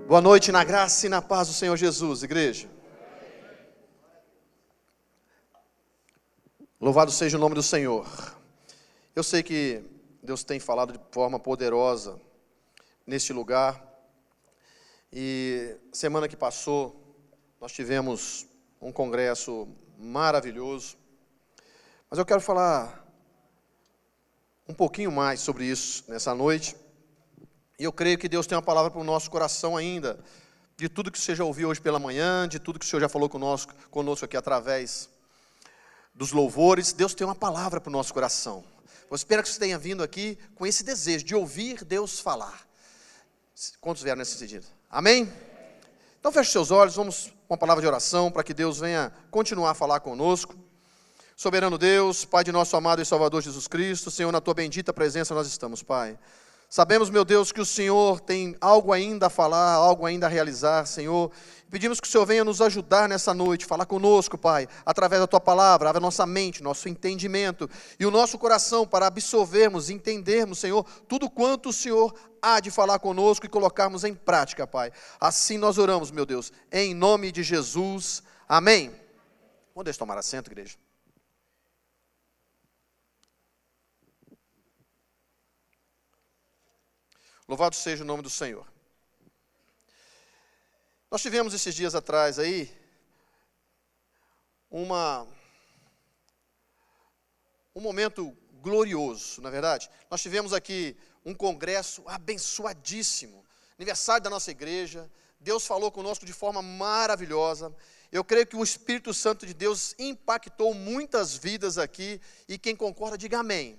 Boa noite, na graça e na paz do Senhor Jesus, igreja. Louvado seja o nome do Senhor. Eu sei que Deus tem falado de forma poderosa neste lugar. E semana que passou, nós tivemos um congresso maravilhoso. Mas eu quero falar um pouquinho mais sobre isso nessa noite. E eu creio que Deus tem uma palavra para o nosso coração ainda, de tudo que você já ouviu hoje pela manhã, de tudo que o Senhor já falou conosco aqui através dos louvores. Deus tem uma palavra para o nosso coração. Eu espero que você tenha vindo aqui com esse desejo de ouvir Deus falar. Quantos vieram nesse sentido? Amém? Então feche seus olhos, vamos com uma palavra de oração para que Deus venha continuar a falar conosco. Soberano Deus, Pai de nosso amado e Salvador Jesus Cristo, Senhor, na Tua bendita presença nós estamos, Pai. Sabemos, meu Deus, que o Senhor tem algo ainda a falar, algo ainda a realizar, Senhor. Pedimos que o Senhor venha nos ajudar nessa noite, falar conosco, Pai, através da Tua palavra, abra nossa mente, nosso entendimento e o nosso coração para absorvermos, entendermos, Senhor, tudo quanto o Senhor há de falar conosco e colocarmos em prática, Pai. Assim nós oramos, meu Deus, em nome de Jesus. Amém. Vamos deixar tomar assento, igreja. Louvado seja o nome do Senhor. Nós tivemos esses dias atrás aí um momento glorioso, na verdade. Nós tivemos aqui um congresso abençoadíssimo, aniversário da nossa igreja. Deus falou conosco de forma maravilhosa. Eu creio que o Espírito Santo de Deus impactou muitas vidas aqui, e quem concorda, diga amém.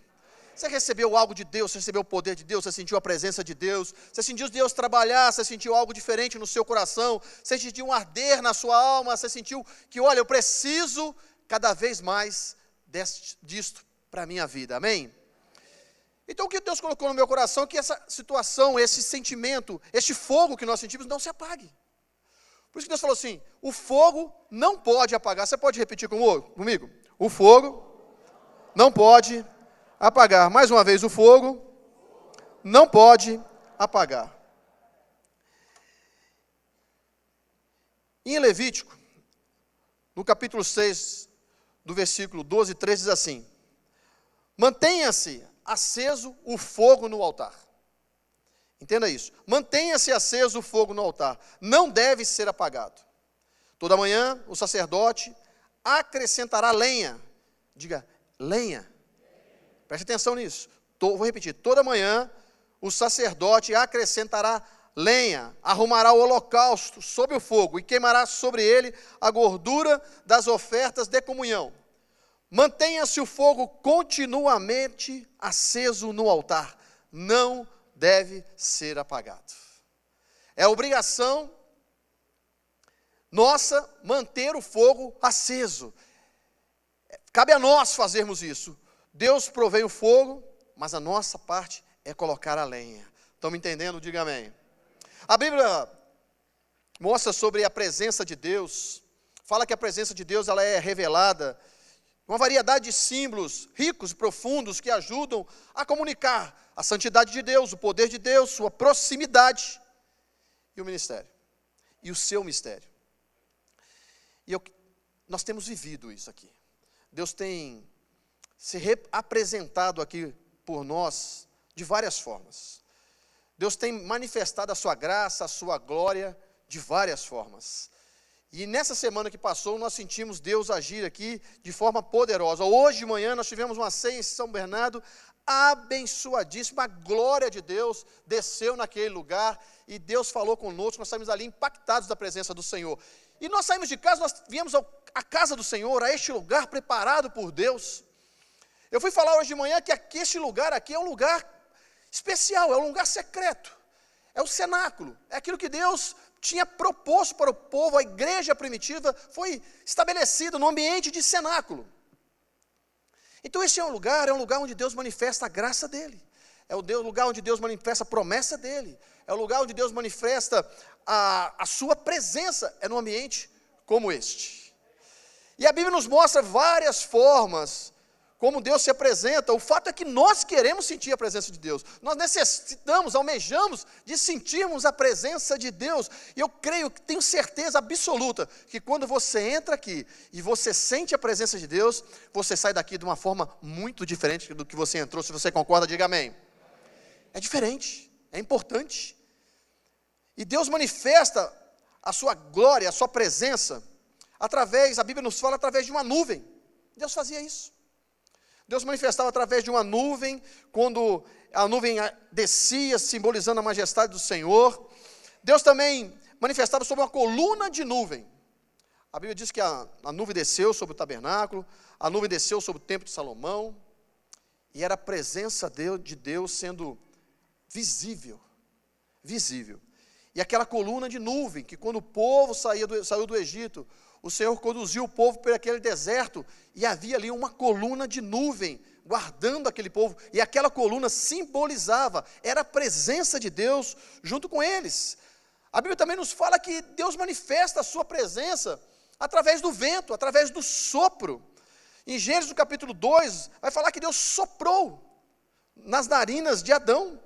Você recebeu algo de Deus, você recebeu o poder de Deus, você sentiu a presença de Deus, você sentiu Deus trabalhar, você sentiu algo diferente no seu coração, você sentiu um arder na sua alma, você sentiu que, olha, eu preciso cada vez mais disto para a minha vida, amém? Então o que Deus colocou no meu coração é que essa situação, esse sentimento, este fogo que nós sentimos não se apague. Por isso que Deus falou assim, o fogo não pode apagar. Você pode repetir comigo? O fogo não pode apagar. Mais uma vez, o fogo não pode apagar. Em Levítico, no capítulo 6, do versículo 12 e 13, diz assim: mantenha-se aceso o fogo no altar. Entenda isso. Mantenha-se aceso o fogo no altar. Não deve ser apagado. Toda manhã, o sacerdote acrescentará lenha. Diga, lenha. Preste atenção nisso. Vou repetir. Toda manhã, o sacerdote acrescentará lenha, arrumará o holocausto sobre o fogo e queimará sobre ele a gordura das ofertas de comunhão. Mantenha-se o fogo continuamente aceso no altar. Não deve ser apagado. É obrigação nossa manter o fogo aceso. Cabe a nós fazermos isso. Deus provém o fogo, mas a nossa parte é colocar a lenha. Estão me entendendo? Diga amém. A Bíblia mostra sobre a presença de Deus. Fala que a presença de Deus ela é revelada. Uma variedade de símbolos ricos e profundos que ajudam a comunicar a santidade de Deus, o poder de Deus, sua proximidade e o ministério. E o seu mistério. Nós temos vivido isso aqui. Deus tem se apresentado aqui por nós de várias formas. Deus tem manifestado a sua graça, a sua glória de várias formas. E nessa semana que passou, nós sentimos Deus agir aqui de forma poderosa. Hoje de manhã nós tivemos uma ceia em São Bernardo, abençoadíssima. A glória de Deus desceu naquele lugar e Deus falou conosco. Nós saímos ali impactados da presença do Senhor. E nós saímos de casa, nós viemos à casa do Senhor, a este lugar preparado por Deus. Eu fui falar hoje de manhã que este lugar aqui é um lugar especial, é um lugar secreto. É o cenáculo, é aquilo que Deus tinha proposto para o povo. A igreja primitiva foi estabelecida no ambiente de cenáculo. Então esse é um lugar onde Deus manifesta a graça dele. É o lugar onde Deus manifesta a promessa dele. É o lugar onde Deus manifesta a sua presença, é num ambiente como este. E a Bíblia nos mostra várias formas como Deus se apresenta. O fato é que nós queremos sentir a presença de Deus. Nós necessitamos, almejamos de sentirmos a presença de Deus. E eu creio, tenho certeza absoluta, que quando você entra aqui e você sente a presença de Deus, você sai daqui de uma forma muito diferente do que você entrou. Se você concorda, diga amém. É diferente, é importante. E Deus manifesta a sua glória, a sua presença, através, a Bíblia nos fala, através de uma nuvem. Deus fazia isso. Deus manifestava através de uma nuvem, quando a nuvem descia, simbolizando a majestade do Senhor. Deus também manifestava sobre uma coluna de nuvem. A Bíblia diz que a nuvem desceu sobre o tabernáculo, a nuvem desceu sobre o templo de Salomão, e era a presença de Deus sendo visível. E aquela coluna de nuvem, que quando o povo saiu do Egito, o Senhor conduziu o povo por aquele deserto, e havia ali uma coluna de nuvem, guardando aquele povo, e aquela coluna simbolizava, era a presença de Deus junto com eles. A Bíblia também nos fala que Deus manifesta a sua presença através do vento, através do sopro. Em Gênesis, no capítulo 2, vai falar que Deus soprou nas narinas de Adão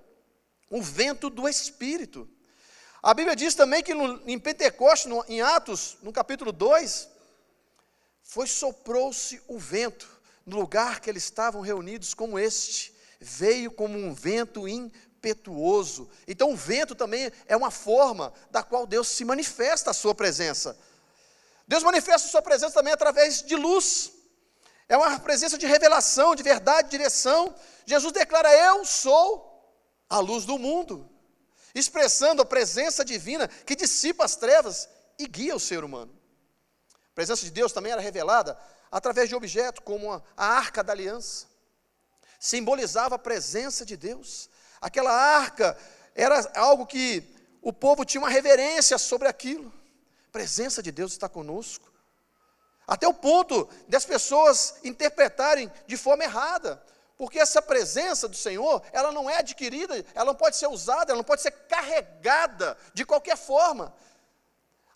o vento do Espírito. A Bíblia diz também que em Pentecostes, em Atos, no capítulo 2, soprou-se o vento, no lugar que eles estavam reunidos como este, veio como um vento impetuoso. Então o vento também é uma forma da qual Deus se manifesta a sua presença. Deus manifesta a sua presença também através de luz, é uma presença de revelação, de verdade, de direção. Jesus declara: eu sou a luz do mundo, expressando a presença divina que dissipa as trevas e guia o ser humano. A presença de Deus também era revelada através de objetos como a arca da aliança, simbolizava a presença de Deus. Aquela arca era algo que o povo tinha uma reverência sobre aquilo. A presença de Deus está conosco, até o ponto das pessoas interpretarem de forma errada, porque essa presença do Senhor, ela não é adquirida, ela não pode ser usada, ela não pode ser carregada de qualquer forma.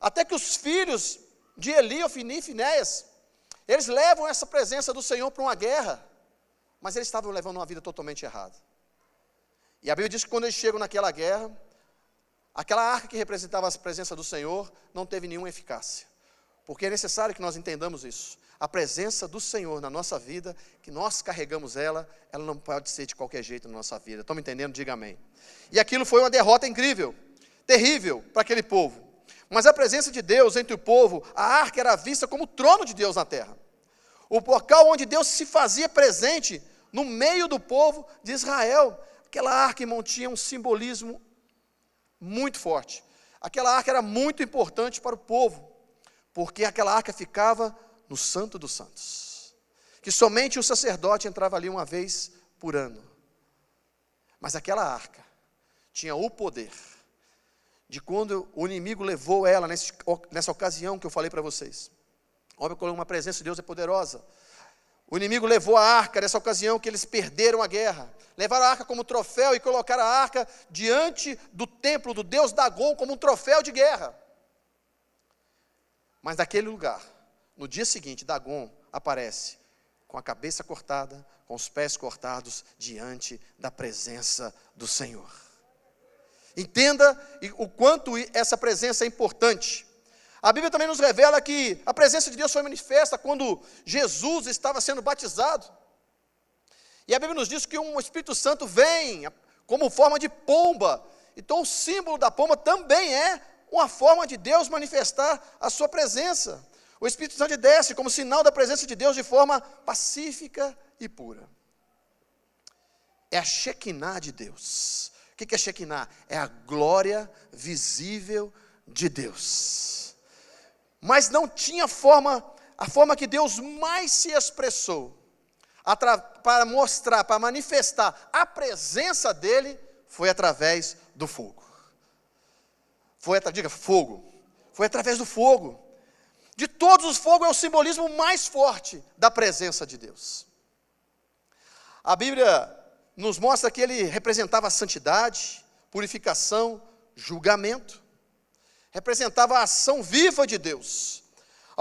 Até que os filhos de Eli, Ofni e Finéias, eles levam essa presença do Senhor para uma guerra, mas eles estavam levando uma vida totalmente errada. E a Bíblia diz que quando eles chegam naquela guerra, aquela arca que representava a presença do Senhor não teve nenhuma eficácia, porque é necessário que nós entendamos isso. A presença do Senhor na nossa vida, que nós carregamos ela não pode ser de qualquer jeito na nossa vida. Estão me entendendo? Diga amém. E aquilo foi uma derrota incrível, terrível para aquele povo. Mas a presença de Deus entre o povo, a arca era vista como o trono de Deus na terra. O local onde Deus se fazia presente no meio do povo de Israel. Aquela arca, irmão, tinha um simbolismo muito forte. Aquela arca era muito importante para o povo, porque aquela arca ficava no Santo dos Santos, que somente o sacerdote entrava ali uma vez por ano. Mas aquela arca tinha o poder de, quando o inimigo levou ela, nessa ocasião que eu falei para vocês, olha como uma presença de Deus é poderosa. O inimigo levou a arca nessa ocasião que eles perderam a guerra, levaram a arca como troféu e colocaram a arca diante do templo do deus Dagon como um troféu de guerra. Mas naquele lugar, no dia seguinte, Dagon aparece com a cabeça cortada, com os pés cortados, diante da presença do Senhor. Entenda o quanto essa presença é importante. A Bíblia também nos revela que a presença de Deus foi manifesta quando Jesus estava sendo batizado. E a Bíblia nos diz que um Espírito Santo vem como forma de pomba. Então o símbolo da pomba também é uma forma de Deus manifestar a sua presença. O Espírito Santo desce como sinal da presença de Deus de forma pacífica e pura. É a Shekinah de Deus. O que é Shekinah? É a glória visível de Deus. Mas não tinha forma, a forma que Deus mais se expressou para mostrar, para manifestar a presença dele, foi através do fogo. Diga, fogo. Foi através do fogo. De todos os fogos, é o simbolismo mais forte da presença de Deus. A Bíblia nos mostra que ele representava a santidade, purificação, julgamento. Representava a ação viva de Deus.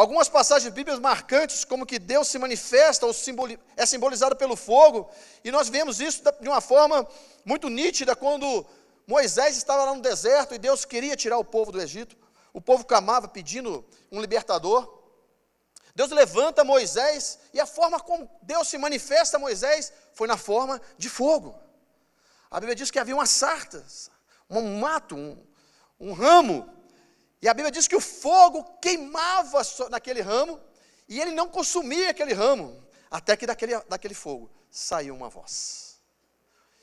Algumas passagens bíblicas marcantes, como que Deus se manifesta ou é simbolizado pelo fogo, e nós vemos isso de uma forma muito nítida quando Moisés estava lá no deserto e Deus queria tirar o povo do Egito. O povo clamava pedindo um libertador. Deus levanta Moisés e a forma como Deus se manifesta a Moisés foi na forma de fogo. A Bíblia diz que havia umas sartas, um mato, um ramo, e a Bíblia diz que o fogo queimava naquele ramo e ele não consumia aquele ramo, até que daquele fogo saiu uma voz.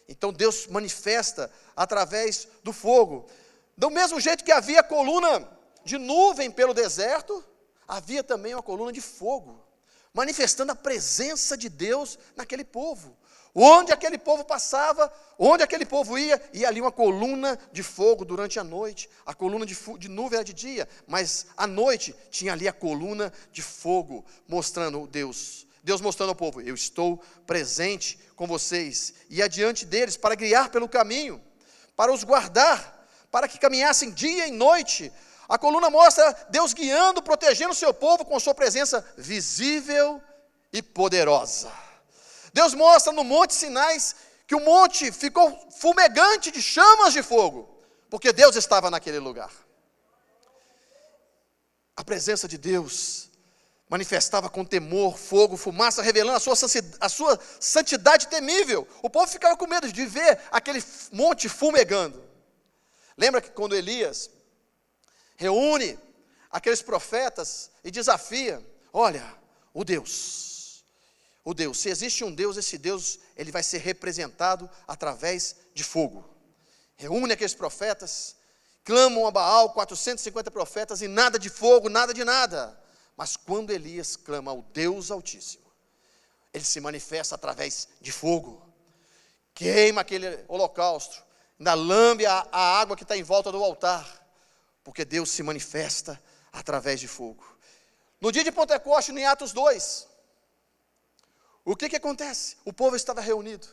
Então Deus manifesta através do fogo. Do mesmo jeito que havia coluna de nuvem pelo deserto, havia também uma coluna de fogo, manifestando a presença de Deus naquele povo. Onde aquele povo passava, onde aquele povo ia ali uma coluna de fogo durante a noite. A coluna de nuvem era de dia, mas à noite tinha ali a coluna de fogo, mostrando Deus mostrando ao povo: eu estou presente com vocês, e adiante deles, para guiar pelo caminho, para os guardar, para que caminhassem dia e noite. A coluna mostra Deus guiando, protegendo o seu povo com sua presença visível e poderosa. Deus mostra no Monte Sinai que o monte ficou fumegante de chamas de fogo, porque Deus estava naquele lugar. A presença de Deus manifestava com temor, fogo, fumaça, revelando a sua santidade temível. O povo ficava com medo de ver aquele monte fumegando. Lembra que quando Elias reúne aqueles profetas e desafia: olha, o Deus, se existe um Deus, esse Deus, ele vai ser representado através de fogo. Reúne aqueles profetas, clamam a Baal, 450 profetas, e nada de fogo, nada de nada. Mas quando Elias clama ao Deus Altíssimo, ele se manifesta através de fogo, queima aquele holocausto, ainda lambe a água que está em volta do altar, porque Deus se manifesta através de fogo. No dia de Pentecostes, em Atos 2, o que acontece? O povo estava reunido,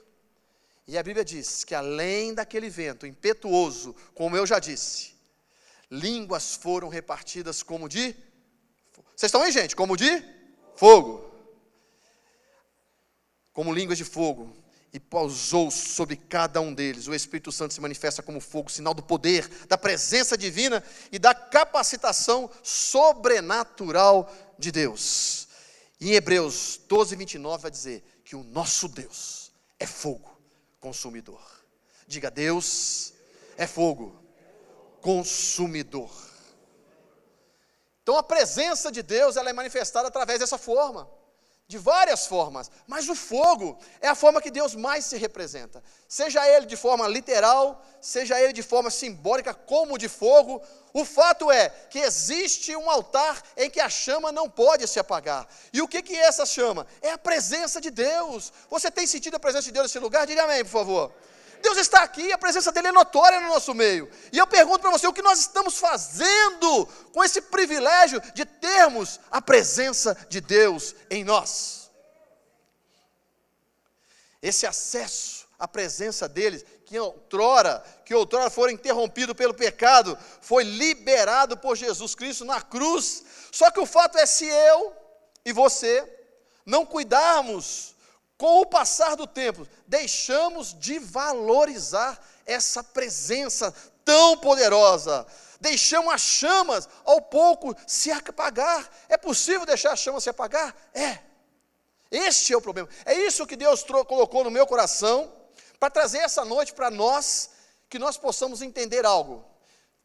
e a Bíblia diz que além daquele vento impetuoso, como eu já disse, línguas foram repartidas como de... Vocês estão aí, gente? Como de fogo. Como línguas de fogo. E pousou sobre cada um deles. O Espírito Santo se manifesta como fogo, sinal do poder, da presença divina e da capacitação sobrenatural de Deus. E em Hebreus 12, 29 vai dizer que o nosso Deus é fogo consumidor. Diga: Deus é fogo consumidor. Então a presença de Deus, ela é manifestada através dessa forma, de várias formas, mas o fogo é a forma que Deus mais se representa, seja ele de forma literal, seja ele de forma simbólica, como de fogo. O fato é que existe um altar em que a chama não pode se apagar. E o que é essa chama? É a presença de Deus. Você tem sentido a presença de Deus nesse lugar? Diga amém, por favor. Deus está aqui, a presença dele é notória no nosso meio. E eu pergunto para você, o que nós estamos fazendo com esse privilégio de termos a presença de Deus em nós? Esse acesso à presença dele, que outrora foram interrompido pelo pecado, foi liberado por Jesus Cristo na cruz. Só que o fato é, se eu e você não cuidarmos, com o passar do tempo, deixamos de valorizar essa presença tão poderosa. Deixamos as chamas ao pouco se apagar. É possível deixar a chama se apagar? É. Este é o problema. É isso que Deus colocou no meu coração, para trazer essa noite para nós, que nós possamos entender algo.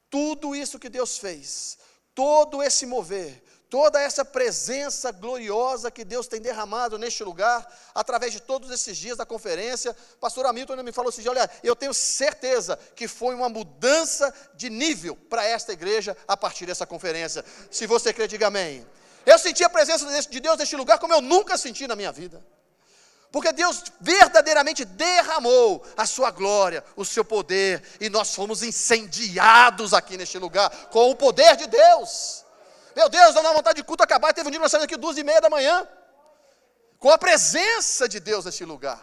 Tudo isso que Deus fez, todo esse mover, toda essa presença gloriosa que Deus tem derramado neste lugar, através de todos esses dias da conferência. Pastor Hamilton me falou assim: olha, eu tenho certeza que foi uma mudança de nível para esta igreja a partir dessa conferência. Se você crê, diga amém. Eu senti a presença de Deus neste lugar como eu nunca senti na minha vida. Porque Deus verdadeiramente derramou a sua glória, o seu poder, e nós fomos incendiados aqui neste lugar, com o poder de Deus. Meu Deus, dá uma vontade de culto acabar. Teve um dia que nós saímos aqui 2h30 da manhã, com a presença de Deus neste lugar,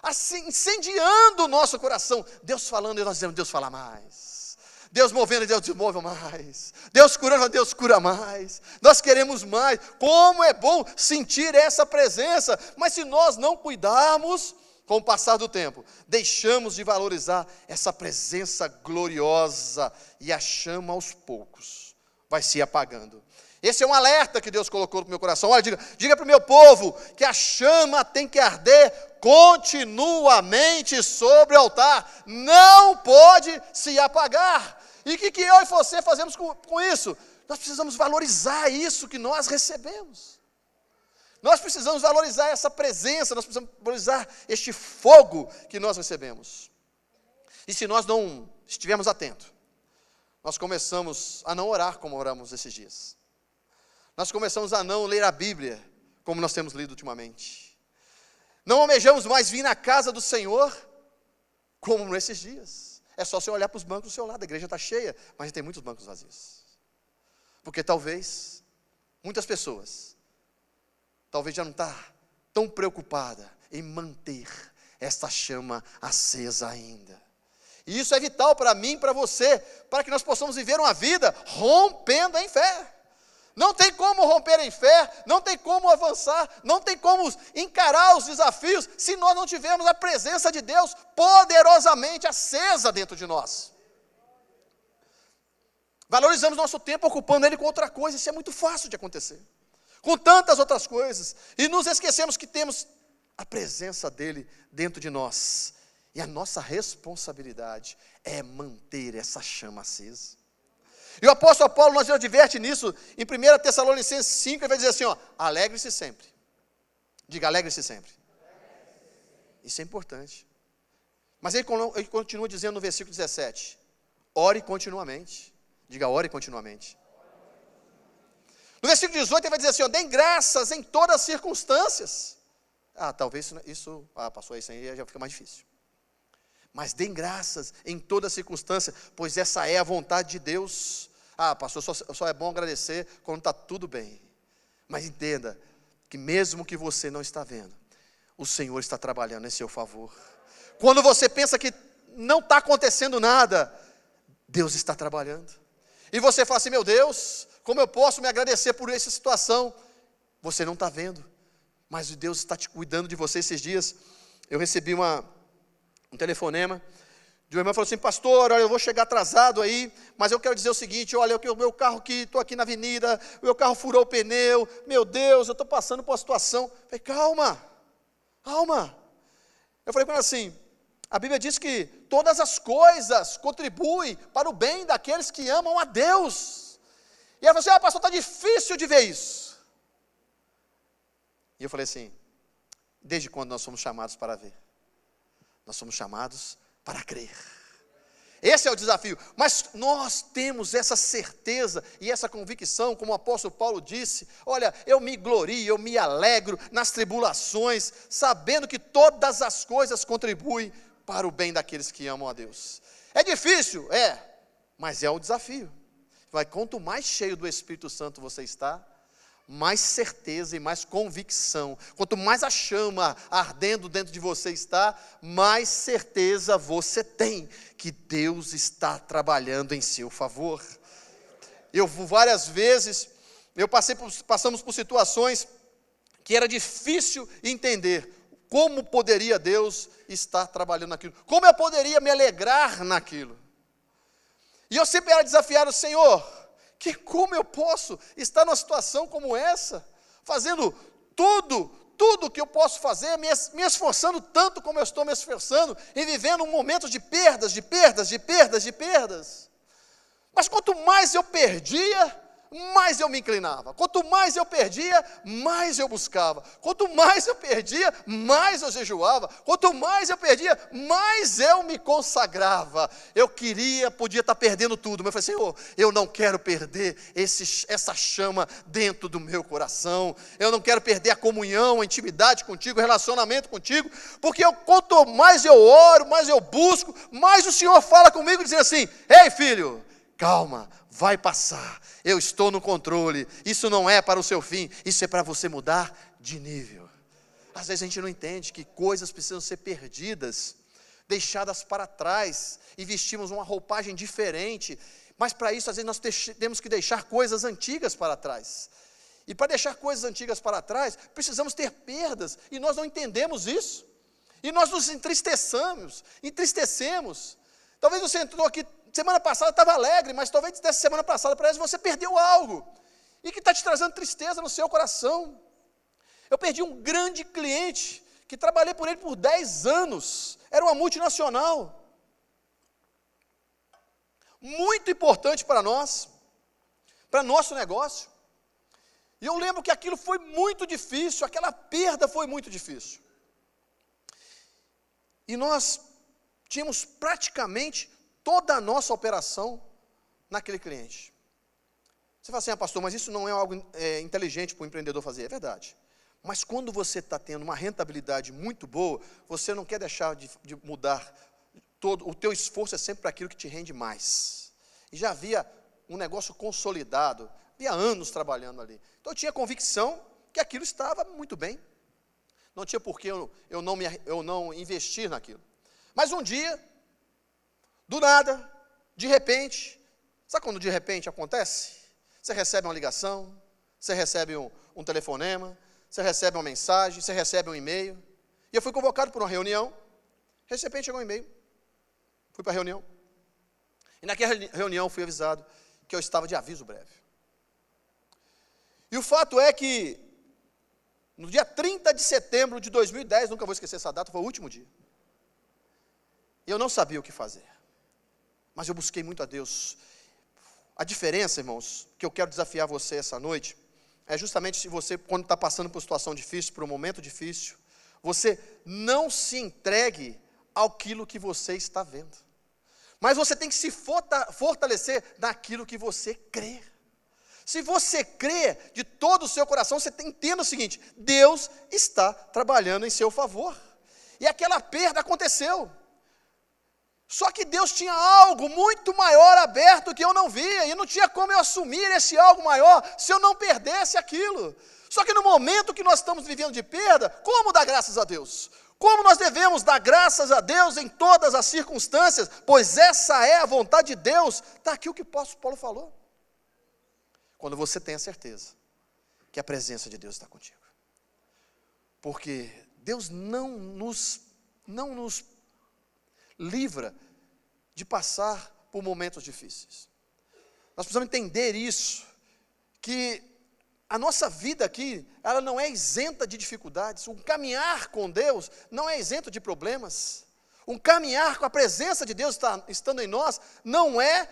assim, incendiando o nosso coração. Deus falando, e nós dizemos: Deus fala mais, Deus movendo, Deus desmove mais. Deus curando, Deus cura mais. Nós queremos mais. Como é bom sentir essa presença. Mas se nós não cuidarmos, com o passar do tempo, deixamos de valorizar essa presença gloriosa. E a chama aos poucos vai se apagando. Esse é um alerta que Deus colocou no meu coração. Olha, diga para o meu povo que a chama tem que arder continuamente sobre o altar. Não pode se apagar. E o que eu e você fazemos com isso? Nós precisamos valorizar isso que nós recebemos. Nós precisamos valorizar essa presença, nós precisamos valorizar este fogo que nós recebemos. E se nós não estivermos atentos, nós começamos a não orar como oramos esses dias. Nós começamos a não ler a Bíblia como nós temos lido ultimamente. Não almejamos mais vir na casa do Senhor como nesses dias. É só você olhar para os bancos do seu lado, a igreja está cheia, mas tem muitos bancos vazios. Porque talvez, muitas pessoas, talvez já não está tão preocupada em manter essa chama acesa ainda. E isso é vital para mim e para você, para que nós possamos viver uma vida rompendo em fé. Não tem como romper em fé, não tem como avançar, não tem como encarar os desafios, se nós não tivermos a presença de Deus poderosamente acesa dentro de nós. Valorizamos nosso tempo ocupando ele com outra coisa, isso é muito fácil de acontecer. Com tantas outras coisas, e nos esquecemos que temos a presença dele dentro de nós. E a nossa responsabilidade é manter essa chama acesa. E o apóstolo Paulo nos adverte nisso, em 1 Tessalonicenses 5, ele vai dizer assim, ó, alegre-se sempre. Diga, alegre-se sempre. Isso é importante. Mas ele continua dizendo no versículo 17, ore continuamente. Diga, ore continuamente. No versículo 18 ele vai dizer assim, ó, deem graças em todas as circunstâncias. Talvez isso passou isso aí, já fica mais difícil. Mas deem graças em toda circunstância, pois essa é a vontade de Deus. Pastor, só é bom agradecer quando está tudo bem. Mas entenda que mesmo que você não está vendo, o Senhor está trabalhando em seu favor. Quando você pensa que não está acontecendo nada, Deus está trabalhando. E você fala assim, meu Deus, como eu posso me agradecer por essa situação? Você não está vendo, mas Deus está te cuidando de você esses dias. Eu recebi um telefonema de uma irmã, falou assim, pastor, olha, eu vou chegar atrasado aí, mas eu quero dizer o seguinte, olha, o meu carro aqui, estou aqui na avenida, o meu carro furou o pneu, meu Deus, eu estou passando por uma situação. Eu falei, calma. Eu falei com ela assim, a Bíblia diz que todas as coisas contribuem para o bem daqueles que amam a Deus. E ela falou assim, pastor, está difícil de ver isso. E eu falei assim, desde quando nós somos chamados para ver? Nós somos chamados para crer. Esse é o desafio. Mas nós temos essa certeza e essa convicção, como o apóstolo Paulo disse, olha, eu me glorio, eu me alegro nas tribulações, sabendo que todas as coisas contribuem para o bem daqueles que amam a Deus. É difícil? Mas é um desafio. Quanto mais cheio do Espírito Santo você está, mais certeza e mais convicção. Quanto mais a chama ardendo dentro de você está, mais certeza você tem que Deus está trabalhando em seu favor. Várias vezes, passamos por situações que era difícil entender como poderia Deus estar trabalhando naquilo, como eu poderia me alegrar naquilo. E eu sempre era desafiado, Senhor, como eu posso estar numa situação como essa, fazendo tudo que eu posso fazer, me esforçando tanto como eu estou me esforçando, e vivendo um momento de perdas. Mas quanto mais eu perdia, mais eu me inclinava. Quanto mais eu perdia, mais eu buscava. Quanto mais eu perdia, mais eu jejuava. Quanto mais eu perdia, mais eu me consagrava. Eu podia estar perdendo tudo, mas eu falei, Senhor, eu não quero perder essa chama dentro do meu coração. Eu não quero perder a comunhão, a intimidade contigo, o relacionamento contigo, porque quanto mais eu oro, mais eu busco, mais o Senhor fala comigo, dizendo assim, ei filho, calma, vai passar, eu estou no controle, isso não é para o seu fim, isso é para você mudar de nível. Às vezes a gente não entende que coisas precisam ser perdidas, deixadas para trás e vestimos uma roupagem diferente. Mas para isso, às vezes, nós temos que deixar coisas antigas para trás. E para deixar coisas antigas para trás, precisamos ter perdas, e nós não entendemos isso. E nós nos entristecemos. Talvez você entrou aqui, semana passada estava alegre, mas talvez dessa semana passada para essa você perdeu algo, e que está te trazendo tristeza no seu coração. Eu perdi um grande cliente, que trabalhei por ele por 10 anos, era uma multinacional, muito importante para nós, para nosso negócio, e eu lembro que aquilo foi muito difícil, aquela perda foi muito difícil, e nós tínhamos praticamente toda a nossa operação naquele cliente. Você fala assim, pastor, mas isso não é algo inteligente para o empreendedor fazer, é verdade, mas quando você está tendo uma rentabilidade muito boa, você não quer deixar de mudar. O teu esforço é sempre para aquilo que te rende mais. E já havia um negócio consolidado, havia anos trabalhando ali. Então eu tinha convicção que aquilo estava muito bem. Não tinha por que eu não investir naquilo. Mas um dia, do nada, de repente, sabe quando de repente acontece? Você recebe uma ligação, você recebe um telefonema, você recebe uma mensagem, você recebe um e-mail. E eu fui convocado para uma reunião, de repente chegou um e-mail. Fui para a reunião, e naquela reunião fui avisado que eu estava de aviso breve. E o fato é que, no dia 30 de setembro de 2010, nunca vou esquecer essa data, foi o último dia. E eu não sabia o que fazer, mas eu busquei muito a Deus. A diferença, irmãos, que eu quero desafiar você essa noite, é justamente se você, quando está passando por uma situação difícil, por um momento difícil, você não se entregue àquilo que você está vendo. Mas você tem que se fortalecer naquilo que você crê. Se você crê de todo o seu coração, você entenda o seguinte: Deus está trabalhando em seu favor. E aquela perda aconteceu. Só que Deus tinha algo muito maior aberto que eu não via, e não tinha como eu assumir esse algo maior se eu não perdesse aquilo. Só que no momento que nós estamos vivendo de perda, como dar graças a Deus? Como nós devemos dar graças a Deus em todas as circunstâncias, pois essa é a vontade de Deus. Está aqui o que o apóstolo Paulo falou. Quando você tem a certeza que a presença de Deus está contigo. Porque Deus não nos livra de passar por momentos difíceis. Nós precisamos entender isso, que a nossa vida aqui, ela não é isenta de dificuldades. Um caminhar com Deus não é isento de problemas. Um caminhar com a presença de Deus estando em nós não é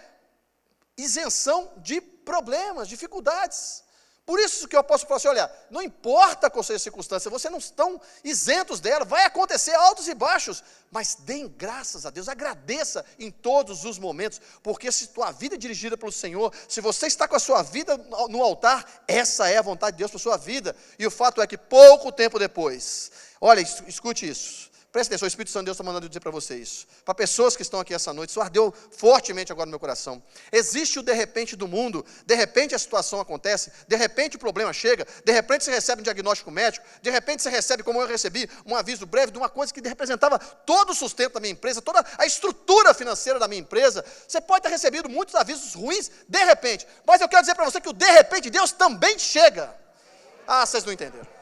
isenção de problemas, dificuldades. Por isso que eu posso falar assim, olha, não importa qual seja a circunstância, vocês não estão isentos dela, vai acontecer altos e baixos, mas deem graças a Deus, agradeça em todos os momentos, porque se tua vida é dirigida pelo Senhor, se você está com a sua vida no altar, essa é a vontade de Deus para a sua vida. E o fato é que pouco tempo depois, olha, escute isso, preste atenção, o Espírito Santo de Deus está mandando dizer para você isso, para pessoas que estão aqui essa noite, isso ardeu fortemente agora no meu coração. Existe o de repente do mundo, de repente a situação acontece, de repente o problema chega, de repente você recebe um diagnóstico médico, de repente você recebe, como eu recebi, um aviso breve de uma coisa que representava todo o sustento da minha empresa, toda a estrutura financeira da minha empresa. Você pode ter recebido muitos avisos ruins, de repente, mas eu quero dizer para você que o de repente de Deus também chega. Ah, vocês não entenderam.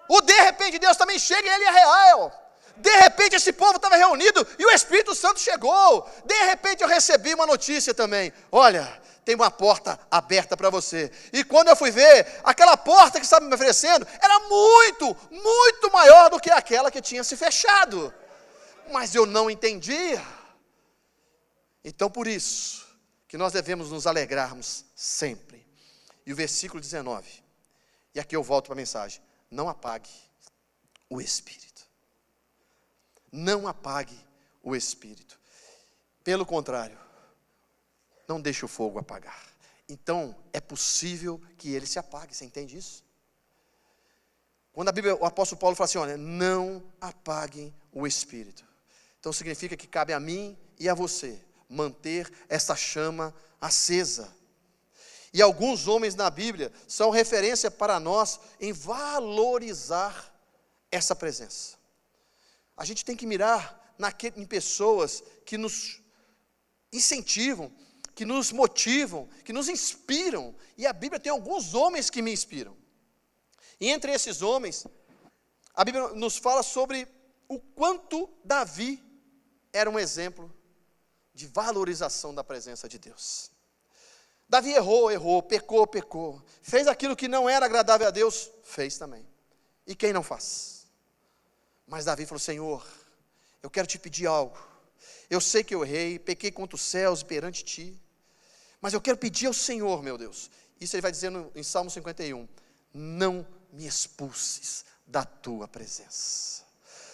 O de repente de Deus também chega e ele é real. De repente esse povo estava reunido e o Espírito Santo chegou. De repente eu recebi uma notícia também. Olha, tem uma porta aberta para você. E quando eu fui ver, aquela porta que estava me oferecendo era muito, muito maior do que aquela que tinha se fechado. Mas eu não entendia. Então por isso que nós devemos nos alegrarmos sempre. E o versículo 19, e aqui eu volto para a mensagem. Não apague o Espírito. Não apague o Espírito. Pelo contrário, não deixe o fogo apagar. Então, é possível que ele se apague. Você entende isso? Quando a Bíblia, o apóstolo Paulo fala assim, olha, não apaguem o Espírito. Então, significa que cabe a mim e a você manter essa chama acesa. E alguns homens na Bíblia são referência para nós em valorizar essa presença. a gente tem que mirar em pessoas que nos incentivam, que nos motivam, que nos inspiram. E a Bíblia tem alguns homens que me inspiram. E entre esses homens, a Bíblia nos fala sobre o quanto Davi era um exemplo de valorização da presença de Deus. Davi errou, pecou, fez aquilo que não era agradável a Deus, fez também. E quem não faz? Mas Davi falou: Senhor, eu quero te pedir algo. Eu sei que eu errei, pequei contra os céus perante ti, mas eu quero pedir ao Senhor, meu Deus. Isso ele vai dizer em Salmo 51, não me expulses da tua presença.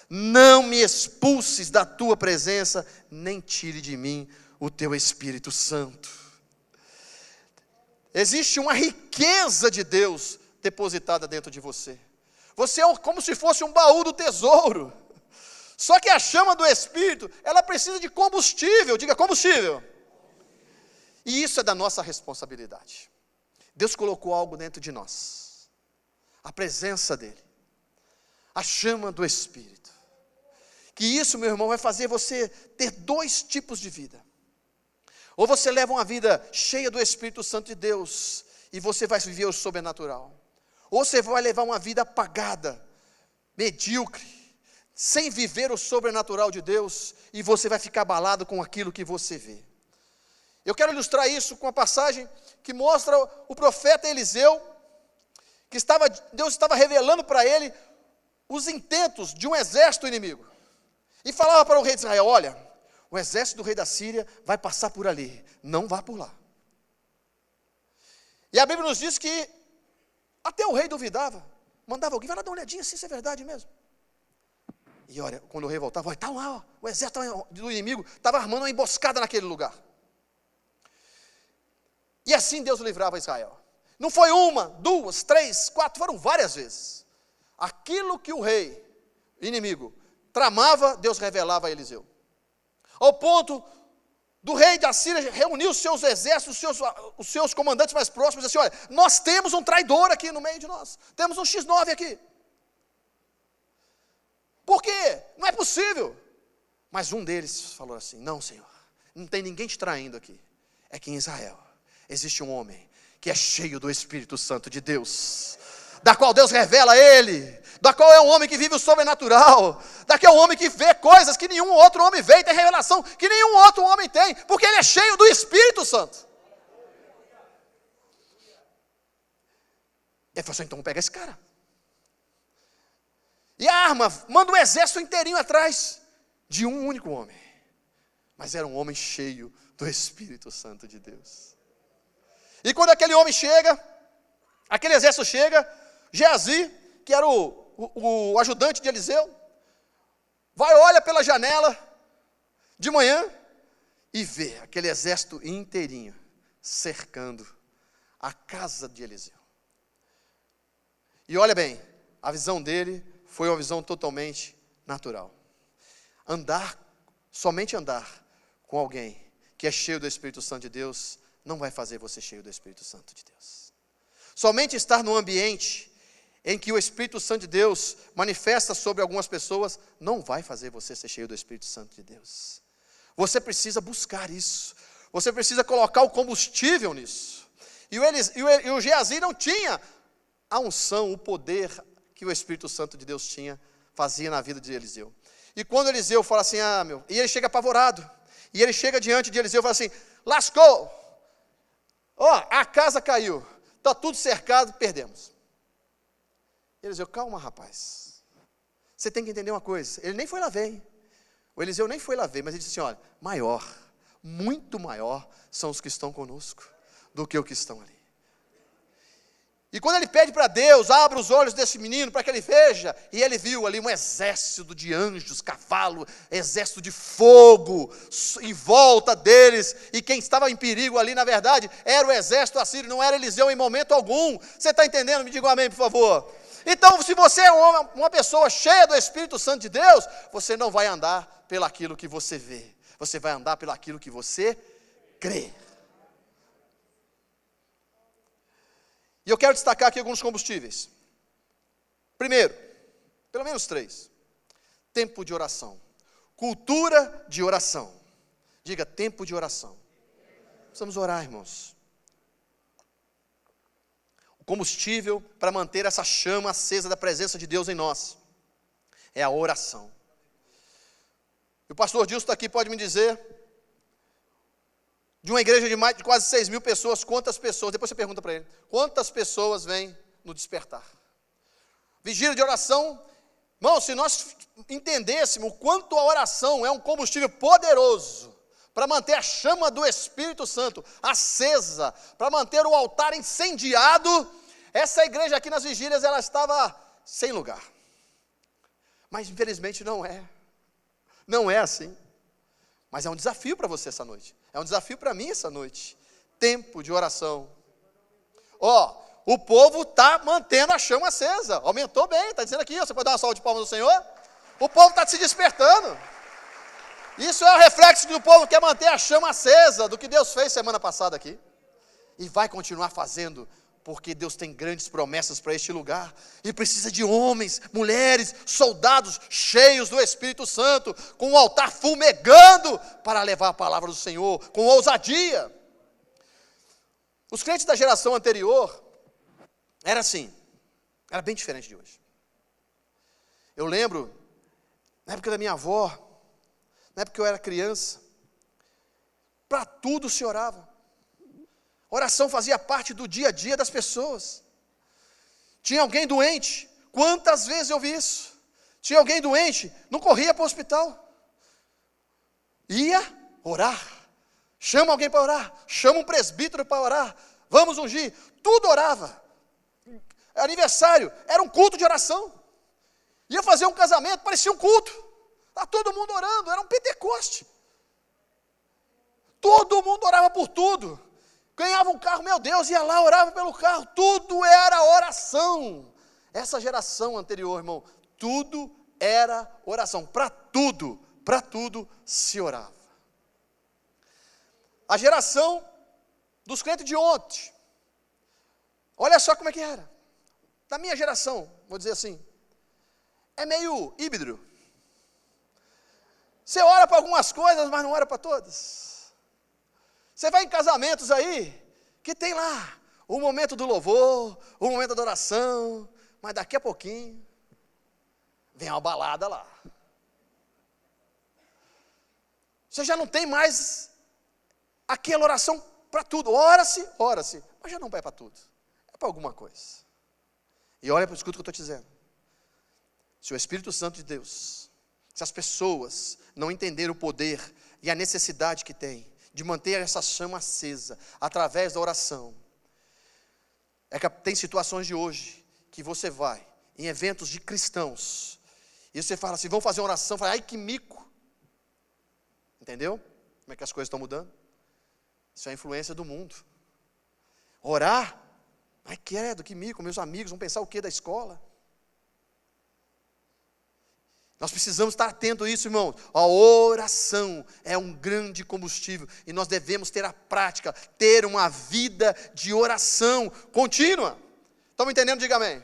Não me expulses da tua presença, nem tire de mim o teu Espírito Santo. Existe uma riqueza de Deus depositada dentro de você. Você é como se fosse um baú do tesouro. Só que a chama do Espírito, ela precisa de combustível. Diga combustível. E isso é da nossa responsabilidade. Deus colocou algo dentro de nós. A presença dEle. A chama do Espírito. Que isso, meu irmão, vai fazer você ter dois tipos de vida. Ou você leva uma vida cheia do Espírito Santo de Deus, e você vai viver o sobrenatural. Ou você vai levar uma vida apagada, medíocre, sem viver o sobrenatural de Deus, e você vai ficar abalado com aquilo que você vê. Eu quero ilustrar isso com uma passagem que mostra o profeta Eliseu, que Deus estava revelando para ele os intentos de um exército inimigo. E falava para o rei de Israel: olha, o exército do rei da Síria vai passar por ali, não vá por lá. E a Bíblia nos diz que até o rei duvidava, mandava alguém, vai lá dar uma olhadinha se isso é verdade mesmo. E olha, quando o rei voltava, olha, está lá, ó, o exército do inimigo estava armando uma emboscada naquele lugar. E assim Deus livrava Israel. Não foi uma, duas, três, quatro, foram várias vezes. Aquilo que o rei inimigo tramava, Deus revelava a Eliseu. Ao ponto do rei da Síria reunir os seus exércitos, os seus comandantes mais próximos, e dizer assim: olha, nós temos um traidor aqui no meio de nós, temos um X9 aqui. Por quê? Não é possível. Mas um deles falou assim: não, Senhor, não tem ninguém te traindo aqui. É que em Israel existe um homem que é cheio do Espírito Santo de Deus, da qual Deus revela a ele, da qual é um homem que vive o sobrenatural, daquele homem que vê coisas que nenhum outro homem vê, e tem revelação que nenhum outro homem tem, porque ele é cheio do Espírito Santo. Ele falou assim: então pega esse cara. E arma, manda um exército inteirinho atrás de um único homem. Mas era um homem cheio do Espírito Santo de Deus. E quando aquele homem chega, aquele exército chega, Geazi, que era o ajudante de Eliseu, vai, olha pela janela de manhã e vê aquele exército inteirinho cercando a casa de Eliseu. E olha bem, a visão dele foi uma visão totalmente natural. Somente andar com alguém que é cheio do Espírito Santo de Deus, não vai fazer você cheio do Espírito Santo de Deus. Somente estar num ambiente em que o Espírito Santo de Deus manifesta sobre algumas pessoas, não vai fazer você ser cheio do Espírito Santo de Deus. Você precisa buscar isso. Você precisa colocar o combustível nisso. E o Geazi não tinha a unção, o poder que o Espírito Santo de Deus fazia na vida de Eliseu. E quando Eliseu fala assim: e ele chega apavorado, e ele chega diante de Eliseu e fala assim: lascou, a casa caiu, está tudo cercado, perdemos. Eliseu: calma, rapaz, você tem que entender uma coisa, ele nem foi lá ver, hein? O Eliseu nem foi lá ver, mas ele disse assim: olha, muito maior são os que estão conosco do que os que estão ali. E quando ele pede para Deus: abra os olhos desse menino para que ele veja, e ele viu ali um exército de anjos, cavalo, exército de fogo em volta deles, e quem estava em perigo ali, na verdade, era o exército assírio, não era Eliseu em momento algum. Você está entendendo? Me diga um amém, por favor. Então, se você é uma pessoa cheia do Espírito Santo de Deus, você não vai andar pelaquilo que você vê, você vai andar pelaquilo que você crê. E eu quero destacar aqui alguns combustíveis. Primeiro, pelo menos 3. Tempo de oração. Cultura de oração. Diga, tempo de oração. Precisamos orar, irmãos. O combustível para manter essa chama acesa da presença de Deus em nós é a oração. E o pastor Dilson está aqui, pode me dizer, de uma igreja de quase 6 mil pessoas, quantas pessoas, depois você pergunta para ele, quantas pessoas vêm no despertar? Vigília de oração, irmão, se nós entendêssemos o quanto a oração é um combustível poderoso para manter a chama do Espírito Santo acesa, para manter o altar incendiado, essa igreja aqui nas vigílias, ela estava sem lugar. Mas infelizmente não é assim. Mas é um desafio para você essa noite, é um desafio para mim essa noite, tempo de oração. O povo está mantendo a chama acesa, aumentou bem, está dizendo aqui, você pode dar uma salva de palmas do Senhor? O povo está se despertando. Isso é o reflexo do povo que quer manter a chama acesa, do que Deus fez semana passada aqui. E vai continuar fazendo, porque Deus tem grandes promessas para este lugar. E precisa de homens, mulheres, soldados cheios do Espírito Santo, com o altar fumegando, para levar a palavra do Senhor, com ousadia. Os crentes da geração anterior, era assim, era bem diferente de hoje. Eu lembro, na época da minha avó, na época que eu era criança, para tudo se orava. Oração fazia parte do dia a dia das pessoas. Tinha alguém doente, quantas vezes eu vi isso? Tinha alguém doente, não corria para o hospital. Ia orar. Chama alguém para orar, chama um presbítero para orar, vamos ungir, tudo orava. Aniversário, era um culto de oração. Ia fazer um casamento, parecia um culto. Está todo mundo orando, era um Pentecoste. Todo mundo orava por tudo. Ganhava um carro, meu Deus, ia lá, orava pelo carro. Tudo era oração. Essa geração anterior, irmão, tudo era oração. Para tudo se orava. A geração dos crentes de ontem, olha só como é que era. Da minha geração, vou dizer assim, é meio híbrido. Você ora para algumas coisas, mas não ora para todas. Você vai em casamentos aí, que tem lá o momento do louvor, o momento da oração, mas daqui a pouquinho, vem uma balada lá. Você já não tem mais aquela oração para tudo. Ora-se, mas já não vai para tudo. É para alguma coisa. E olha para o escudo que eu estou te dizendo. Se o Espírito Santo de Deus, se as pessoas não entenderem o poder e a necessidade que tem de manter essa chama acesa através da oração, é que tem situações de hoje que você vai em eventos de cristãos e você fala assim, vamos fazer uma oração, fala, ai que mico. Entendeu? Como é que as coisas estão mudando? Isso é a influência do mundo. Orar, ai credo, que mico, meus amigos vão pensar o que da escola? Nós precisamos estar atentos a isso, irmãos. A oração é um grande combustível e nós devemos ter a prática, ter uma vida de oração contínua. Estão entendendo? Diga amém.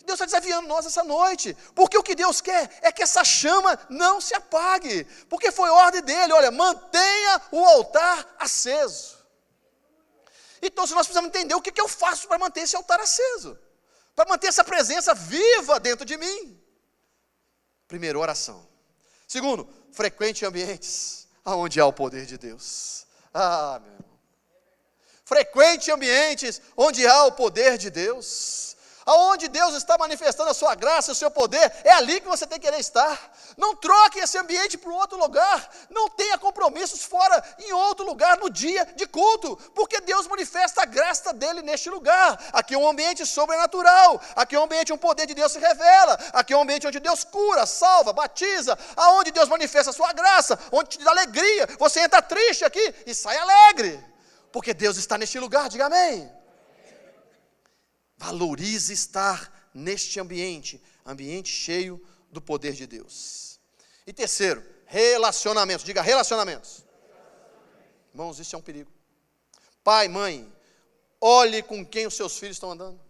Deus está desafiando nós essa noite, porque o que Deus quer é que essa chama não se apague, porque foi ordem dele, olha, mantenha o altar aceso. Então, se nós precisamos entender o que eu faço para manter esse altar aceso, para manter essa presença viva dentro de mim. Primeiro, oração. Segundo, frequente ambientes onde há o poder de Deus. Meu irmão. Frequente ambientes onde há o poder de Deus. Aonde Deus está manifestando a sua graça, o seu poder, é ali que você tem que querer estar. Não troque esse ambiente para outro lugar. Não tenha compromissos fora, em outro lugar, no dia de culto. Porque Deus manifesta a graça dele neste lugar. Aqui é um ambiente sobrenatural. Aqui é um ambiente onde o poder de Deus se revela. Aqui é um ambiente onde Deus cura, salva, batiza. Aonde Deus manifesta a sua graça, onde te dá alegria. Você entra triste aqui e sai alegre. Porque Deus está neste lugar, diga amém. Valorize estar neste ambiente cheio do poder de Deus. E terceiro, relacionamentos. Diga relacionamentos. Irmãos, isso é um perigo. Pai, mãe, olhe com quem os seus filhos estão andando.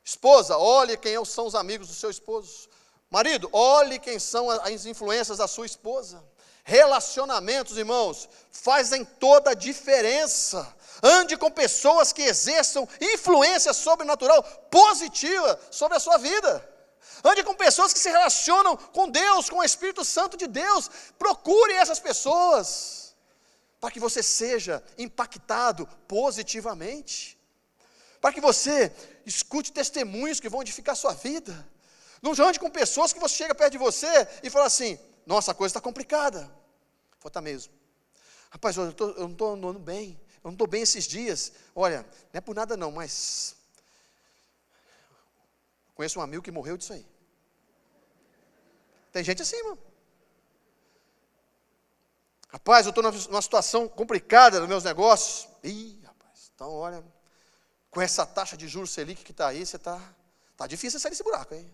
Esposa, olhe quem são os amigos do seu esposo. Marido, olhe quem são as influências da sua esposa. Relacionamentos, irmãos, fazem toda a diferença. Ande com pessoas que exerçam influência sobrenatural positiva sobre a sua vida. Ande com pessoas que se relacionam com Deus, com o Espírito Santo de Deus. Procure essas pessoas, para que você seja impactado positivamente. Para que você escute testemunhos que vão edificar a sua vida. Não ande com pessoas que você chega perto de você e fala assim, nossa, a coisa está complicada. Fala, tá mesmo. Rapaz, eu não estou andando bem. Eu não estou bem esses dias. Olha, não é por nada não, mas conheço um amigo que morreu disso aí. Tem gente assim, irmão. Rapaz, eu estou numa situação complicada nos meus negócios. Ih, rapaz, então olha, com essa taxa de juros Selic que está aí, você está difícil sair desse buraco, hein?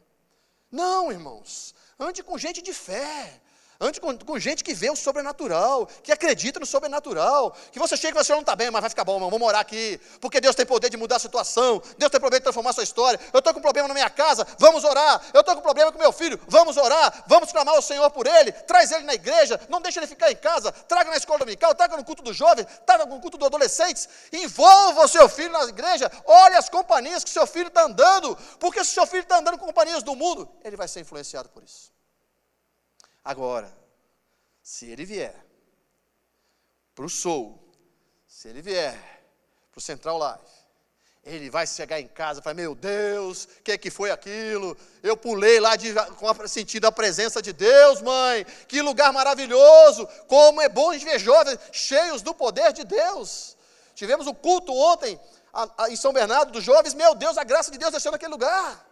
Não, irmãos, ande com gente de fé. Ande com gente que vê o sobrenatural, que acredita no sobrenatural, que você chega e fala assim, não está bem, mas vai ficar bom, irmão, vamos orar aqui, porque Deus tem poder de mudar a situação, Deus tem poder de transformar a sua história. Eu estou com problema na minha casa, vamos orar. Eu estou com problema com meu filho, vamos orar, vamos clamar ao Senhor por ele, traz ele na igreja, não deixa ele ficar em casa, traga na escola dominical, traga no culto dos jovens, traga no culto dos adolescentes, envolva o seu filho na igreja, olhe as companhias que o seu filho está andando, porque se o seu filho está andando com companhias do mundo, ele vai ser influenciado por isso. Agora, se ele vier para o Soul, se ele vier para o Central Life, ele vai chegar em casa e falar, meu Deus, o que foi aquilo? Eu pulei lá sentindo a presença de Deus, mãe, que lugar maravilhoso, como é bom a gente ver jovens cheios do poder de Deus. Tivemos um culto ontem em São Bernardo dos jovens, meu Deus, a graça de Deus desceu naquele lugar.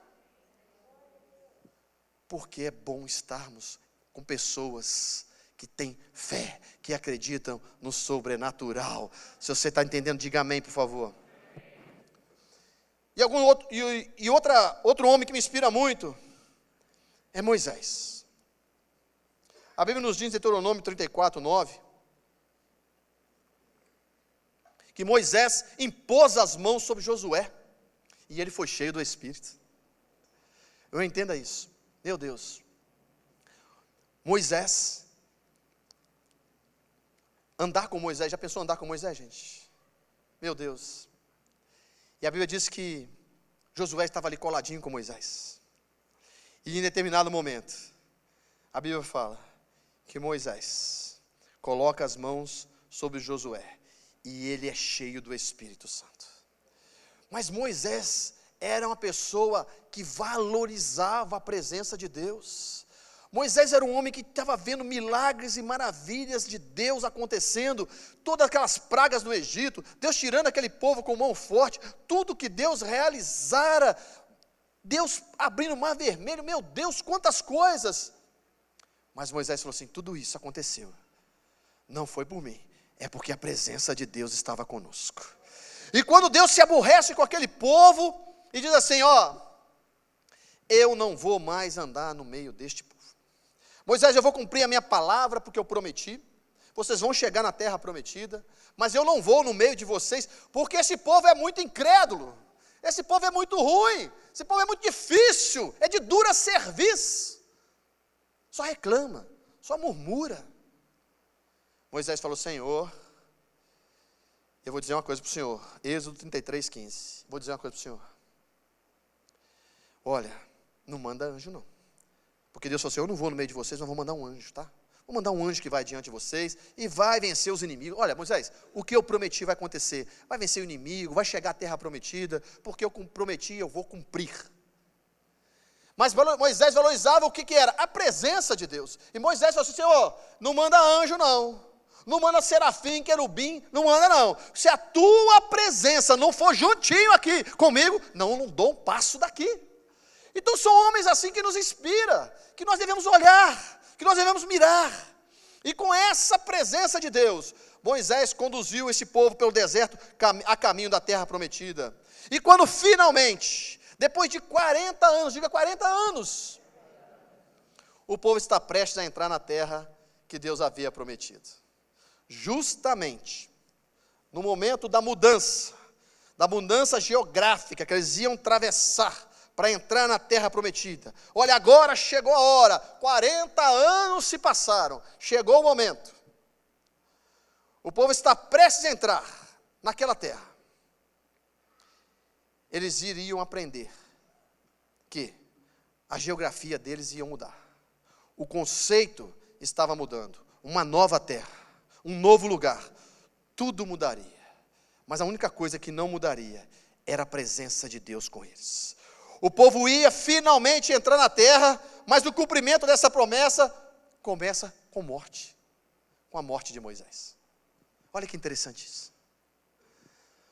Porque é bom estarmos com pessoas que têm fé, que acreditam no sobrenatural. Se você está entendendo, diga amém, por favor. E outro homem que me inspira muito é Moisés. A Bíblia nos diz em Deuteronômio 34:9 que Moisés impôs as mãos sobre Josué e ele foi cheio do Espírito. Eu entenda isso. Meu Deus. Moisés, andar com Moisés, já pensou andar com Moisés, gente? Meu Deus. E a Bíblia diz que Josué estava ali coladinho com Moisés. E em determinado momento, a Bíblia fala que Moisés coloca as mãos sobre Josué e ele é cheio do Espírito Santo. Mas Moisés era uma pessoa que valorizava a presença de Deus. Moisés era um homem que estava vendo milagres e maravilhas de Deus acontecendo, todas aquelas pragas no Egito, Deus tirando aquele povo com mão forte, tudo que Deus realizara, Deus abrindo o mar vermelho, meu Deus, quantas coisas. Mas Moisés falou assim, tudo isso aconteceu, não foi por mim, é porque a presença de Deus estava conosco. E quando Deus se aborrece com aquele povo, e diz assim, eu não vou mais andar no meio deste povo. Moisés, eu vou cumprir a minha palavra, porque eu prometi, vocês vão chegar na terra prometida, mas eu não vou no meio de vocês, porque esse povo é muito incrédulo, esse povo é muito ruim, esse povo é muito difícil, é de dura cerviz, só reclama, só murmura. Moisés falou, Senhor, eu vou dizer uma coisa para o Senhor, Êxodo 33:15, vou dizer uma coisa para o Senhor, olha, não manda anjo não. Porque Deus falou assim, eu não vou no meio de vocês, mas vou mandar um anjo, tá? Vou mandar um anjo que vai diante de vocês e vai vencer os inimigos. Olha, Moisés, o que eu prometi vai acontecer. Vai vencer o inimigo, vai chegar à terra prometida, porque eu prometi, eu vou cumprir. Mas Moisés valorizava o que era? A presença de Deus. E Moisés falou assim, Senhor, não manda anjo não. Não manda serafim, querubim, não manda não. Se a tua presença não for juntinho aqui comigo, não dou um passo daqui. Então são homens assim que nos inspira, que nós devemos olhar, que nós devemos mirar. E com essa presença de Deus, Moisés conduziu esse povo pelo deserto a caminho da terra prometida. E quando finalmente, depois de 40 anos, diga 40 anos, o povo está prestes a entrar na terra que Deus havia prometido. Justamente no momento da mudança geográfica que eles iam atravessar para entrar na terra prometida. Olha, agora chegou a hora, 40 anos se passaram, chegou o momento. O povo está prestes a entrar naquela terra. Eles iriam aprender que a geografia deles ia mudar. O conceito estava mudando. Uma nova terra, um novo lugar, tudo mudaria. Mas a única coisa que não mudaria era a presença de Deus com eles. O povo ia finalmente entrar na terra, mas o cumprimento dessa promessa começa com morte, com a morte de Moisés. Olha que interessante isso.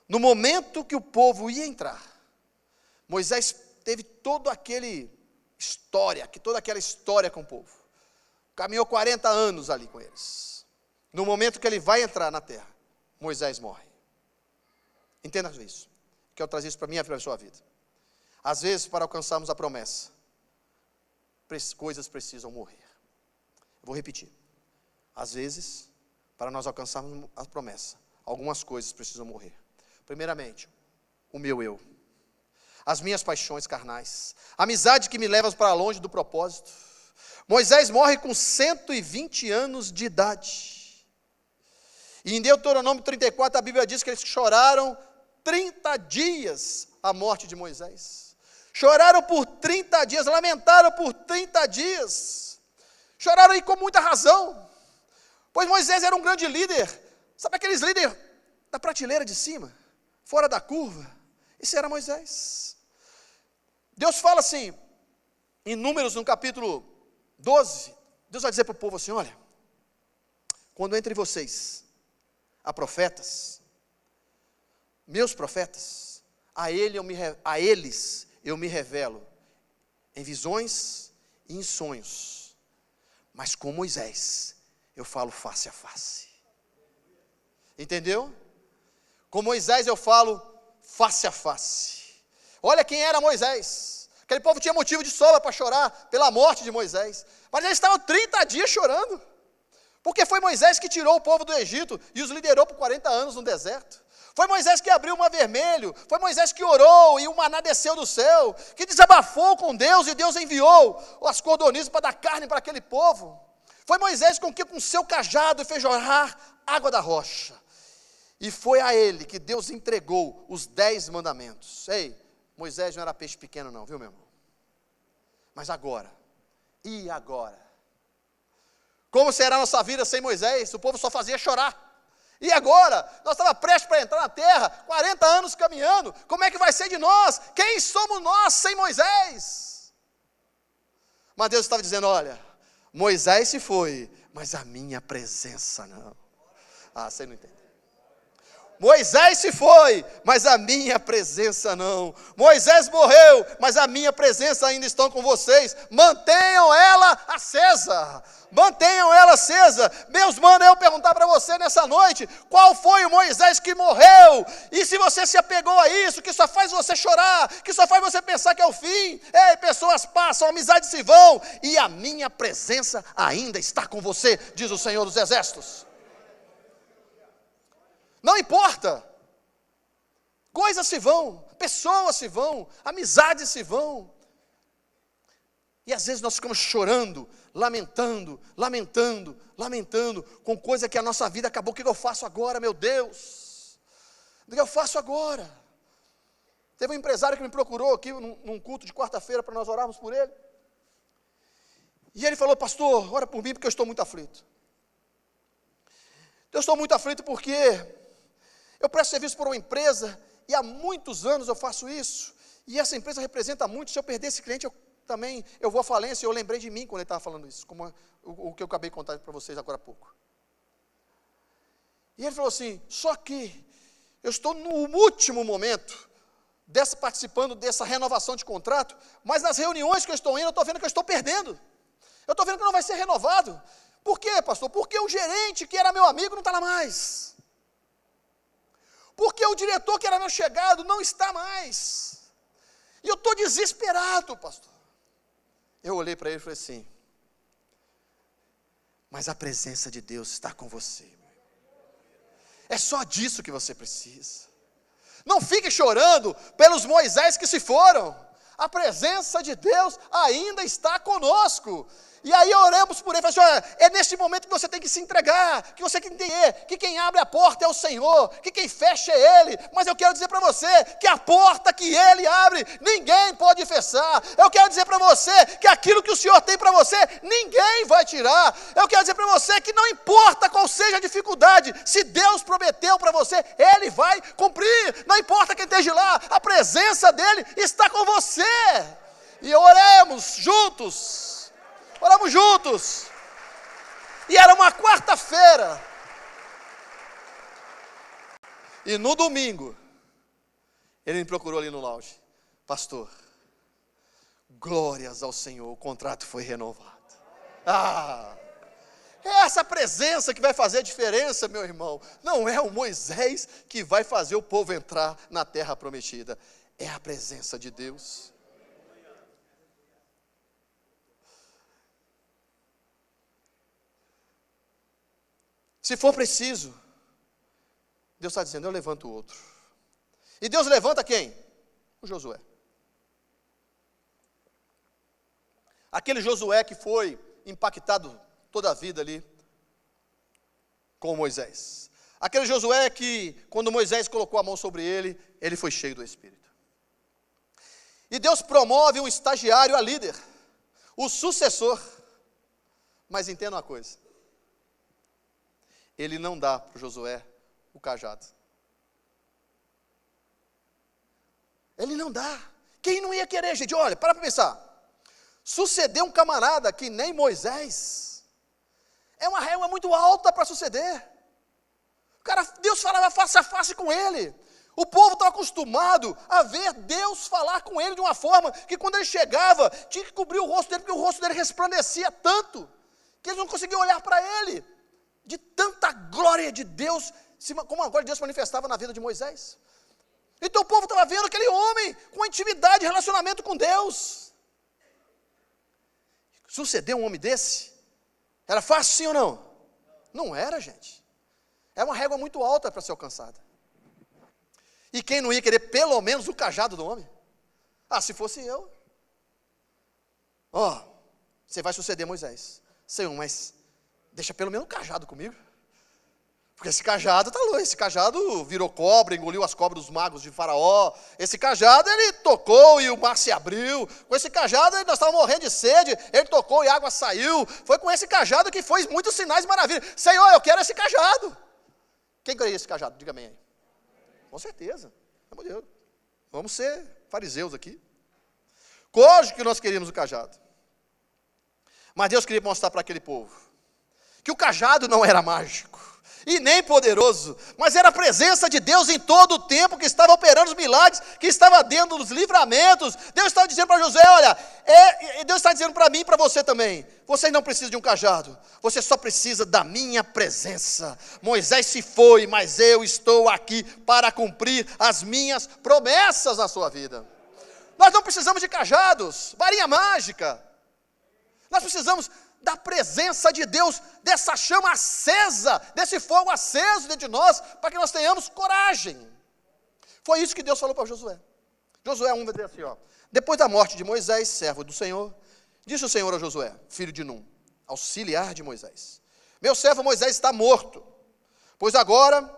No momento que o povo ia entrar, Moisés teve toda aquela história com o povo. Caminhou 40 anos ali com eles. No momento que ele vai entrar na terra, Moisés morre. Entenda isso. Quero trazer isso para mim e para a sua vida. Às vezes, para alcançarmos a promessa, coisas precisam morrer. Eu vou repetir. Às vezes, para nós alcançarmos a promessa, algumas coisas precisam morrer. Primeiramente, o meu eu. As minhas paixões carnais. A amizade que me leva para longe do propósito. Moisés morre com 120 anos de idade. E em Deuteronômio 34, a Bíblia diz que eles choraram 30 dias a morte de Moisés. Choraram por 30 dias, lamentaram por 30 dias. Choraram e com muita razão. Pois Moisés era um grande líder. Sabe aqueles líderes da prateleira de cima? Fora da curva? Esse era Moisés. Deus fala assim, em Números, no capítulo 12, Deus vai dizer para o povo assim, olha, quando entre vocês há profetas, meus profetas, a eles eu me revelo em visões e em sonhos, mas com Moisés eu falo face a face. Entendeu? Com Moisés eu falo face a face. Olha quem era Moisés. Aquele povo tinha motivo de sobra para chorar pela morte de Moisés. Mas eles estavam 30 dias chorando. Porque foi Moisés que tirou o povo do Egito e os liderou por 40 anos no deserto. Foi Moisés que abriu o mar vermelho. Foi Moisés que orou e o maná desceu do céu. Que desabafou com Deus e Deus enviou as codornizes para dar carne para aquele povo. Foi Moisés que com seu cajado fez jorrar água da rocha. E foi a ele que Deus entregou os 10 mandamentos. Ei, Moisés não era peixe pequeno não, viu meu irmão? Mas agora, e agora? Como será a nossa vida sem Moisés? O povo só fazia chorar. E agora? Nós estávamos prestes para entrar na terra, 40 anos caminhando. Como é que vai ser de nós? Quem somos nós sem Moisés? Mas Deus estava dizendo, olha, Moisés se foi, mas a minha presença não. Ah, você não entende. Moisés se foi, mas a minha presença não. Moisés morreu, mas a minha presença ainda está com vocês. Mantenham ela acesa. Mantenham ela acesa. Deus manda eu perguntar para você nessa noite, qual foi o Moisés que morreu? E se você se apegou a isso, que só faz você chorar, que só faz você pensar que é o fim. Ei, pessoas passam, amizades se vão, e a minha presença ainda está com você, diz o Senhor dos Exércitos. Não importa, coisas se vão, pessoas se vão, amizades se vão, e às vezes nós ficamos chorando, lamentando, com coisa que a nossa vida acabou. O que eu faço agora, meu Deus? O que eu faço agora? Teve um empresário que me procurou aqui num culto de quarta-feira para nós orarmos por ele, e ele falou, pastor, ora por mim porque eu estou muito aflito. Eu estou muito aflito porque eu presto serviço por uma empresa e há muitos anos eu faço isso, e essa empresa representa muito. Se eu perder esse cliente, eu vou à falência. Eu lembrei de mim quando ele estava falando isso, como o que eu acabei de contar para vocês agora há pouco. E ele falou assim, só que eu estou no último momento, participando dessa renovação de contrato, mas nas reuniões que eu estou indo, eu estou vendo que eu estou perdendo. Eu estou vendo que não vai ser renovado. Por quê, pastor? Porque o gerente, que era meu amigo, não está lá mais. Porque o diretor, que era meu chegado, não está mais. E eu estou desesperado, pastor. Eu olhei para ele e falei assim, mas a presença de Deus está com você. É só disso que você precisa. Não fique chorando pelos Moisés que se foram. A presença de Deus ainda está conosco. E aí oramos por ele, falamos assim, olha, é neste momento que você tem que se entregar, que você tem que entender que quem abre a porta é o Senhor, que quem fecha é Ele. Mas eu quero dizer para você que a porta que Ele abre, ninguém pode fechar. Eu quero dizer para você que aquilo que o Senhor tem para você, ninguém vai tirar. Eu quero dizer para você que não importa qual seja a dificuldade, se Deus prometeu para você, Ele vai cumprir. Não importa quem esteja lá, a presença dEle está com você. E oremos juntos. Oramos juntos. E era uma quarta-feira. E no domingo, ele me procurou ali no lounge. Pastor, glórias ao Senhor, o contrato foi renovado. É essa presença que vai fazer a diferença, meu irmão. Não é o Moisés que vai fazer o povo entrar na terra prometida. É a presença de Deus. Se for preciso, Deus está dizendo, eu levanto o outro. E Deus levanta quem? O Josué. Aquele Josué que foi impactado toda a vida ali com Moisés. Aquele Josué que, quando Moisés colocou a mão sobre ele, ele foi cheio do Espírito. E Deus promove um estagiário a líder, o sucessor. Mas entenda uma coisa. Ele não dá para o Josué o cajado. Ele não dá. Quem não ia querer, gente? Olha, para pensar. Suceder um camarada que nem Moisés é uma régua muito alta para suceder. O cara, Deus falava face a face com ele. O povo estava acostumado a ver Deus falar com ele de uma forma que quando ele chegava, tinha que cobrir o rosto dele, porque o rosto dele resplandecia tanto, que eles não conseguiam olhar para ele. De tanta glória de Deus, como a glória de Deus manifestava na vida de Moisés. Então o povo estava vendo aquele homem com intimidade, relacionamento com Deus. Suceder um homem desse, era fácil sim ou não? Não era, gente. É uma régua muito alta para ser alcançada. E quem não ia querer pelo menos o cajado do homem? Se fosse eu. Você vai suceder Moisés. Senhor, mas deixa pelo menos um cajado comigo. Porque esse cajado está louco. Esse cajado virou cobra, engoliu as cobras dos magos de Faraó. Esse cajado ele tocou e o mar se abriu. Com esse cajado nós estávamos morrendo de sede. Ele tocou e a água saiu. Foi com esse cajado que foi muitos sinais e maravilhas. Senhor, eu quero esse cajado. Quem queria esse cajado? Diga amém aí. Com certeza. Meu Deus. Vamos ser fariseus aqui. Lógico que nós queríamos o cajado. Mas Deus queria mostrar para aquele povo que o cajado não era mágico e nem poderoso, mas era a presença de Deus em todo o tempo que estava operando os milagres, que estava dentro dos livramentos. Deus estava dizendo para José, olha, Deus está dizendo para mim e para você também, vocês não precisam de um cajado, você só precisa da minha presença. Moisés se foi, mas eu estou aqui para cumprir as minhas promessas na sua vida. Nós não precisamos de cajados, varinha mágica, nós precisamos da presença de Deus, dessa chama acesa, desse fogo aceso dentro de nós, para que nós tenhamos coragem. Foi isso que Deus falou para Josué. Josué 1 vai dizer assim, depois da morte de Moisés, servo do Senhor, disse o Senhor a Josué, filho de Num, auxiliar de Moisés, meu servo Moisés está morto, pois agora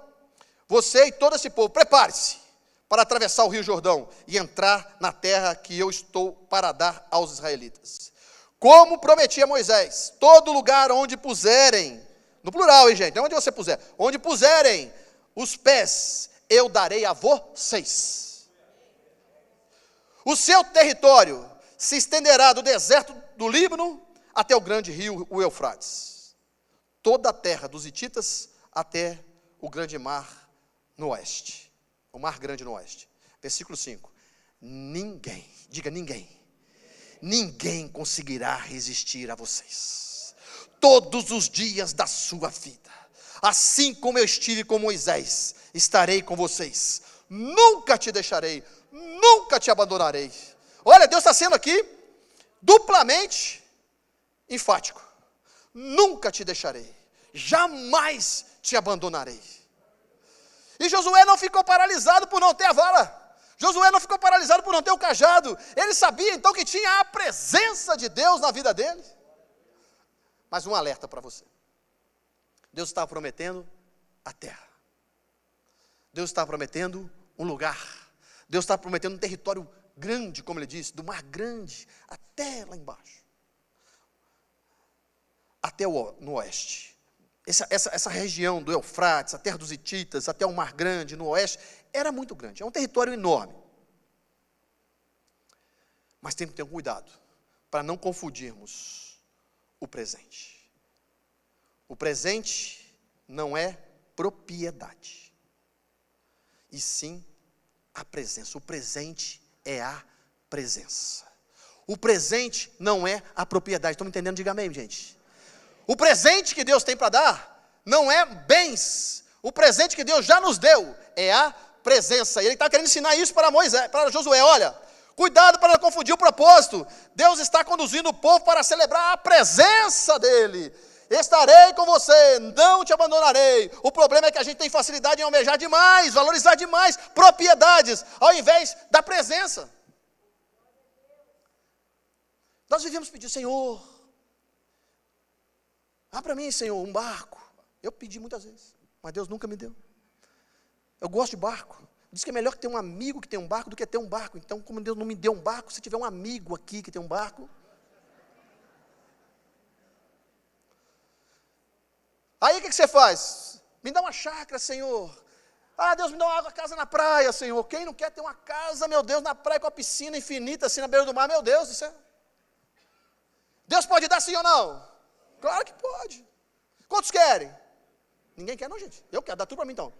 você e todo esse povo, prepare-se para atravessar o rio Jordão e entrar na terra que eu estou para dar aos israelitas. Como prometi a Moisés, todo lugar onde puserem, no plural, hein, gente, onde você puser, onde puserem os pés, eu darei a vocês. O seu território se estenderá do deserto do Líbano até o grande rio, o Eufrates. Toda a terra dos hititas até o grande mar no oeste. O mar grande no oeste. Versículo 5. Ninguém, diga ninguém. Ninguém conseguirá resistir a vocês, todos os dias da sua vida, assim como eu estive com Moisés, estarei com vocês, nunca te deixarei, nunca te abandonarei. Olha, Deus está sendo aqui, duplamente enfático, nunca te deixarei, jamais te abandonarei. E Josué não ficou paralisado por não ter a vara. Josué não ficou paralisado por não ter o cajado. Ele sabia então que tinha a presença de Deus na vida dele. Mas um alerta para você. Deus está prometendo a terra. Deus está prometendo um lugar. Deus está prometendo um território grande, como ele disse, do mar grande até lá embaixo. Até no oeste. Essa região do Eufrates, a terra dos Hititas, até o mar grande, no oeste, era muito grande. É um território enorme. Mas tem que ter cuidado, para não confundirmos o presente. O presente não é propriedade, e sim a presença. O presente é a presença. O presente não é a propriedade. Estão me entendendo? Diga amém, gente. O presente que Deus tem para dar não é bens. O presente que Deus já nos deu é a presença. E ele está querendo ensinar isso para Moisés, para Josué. Olha, cuidado para não confundir o propósito. Deus está conduzindo o povo para celebrar a presença dele. Estarei com você, não te abandonarei. O problema é que a gente tem facilidade em almejar demais, valorizar demais propriedades, ao invés da presença. Nós vivemos pedir, Senhor, dá para mim, Senhor, um barco. Eu pedi muitas vezes, mas Deus nunca me deu. Eu gosto de barco. Diz que é melhor ter um amigo que tem um barco do que ter um barco. Então, como Deus não me deu um barco, se tiver um amigo aqui que tem um barco. Aí o que você faz? Me dá uma chácara, Senhor. Ah, Deus me dá uma casa na praia, Senhor. Quem não quer ter uma casa, meu Deus, na praia com a piscina infinita, assim, na beira do mar, meu Deus do céu. Deus pode dar sim ou não? Claro que pode. Quantos querem? Ninguém quer não, gente. Eu quero, dá tudo para mim então.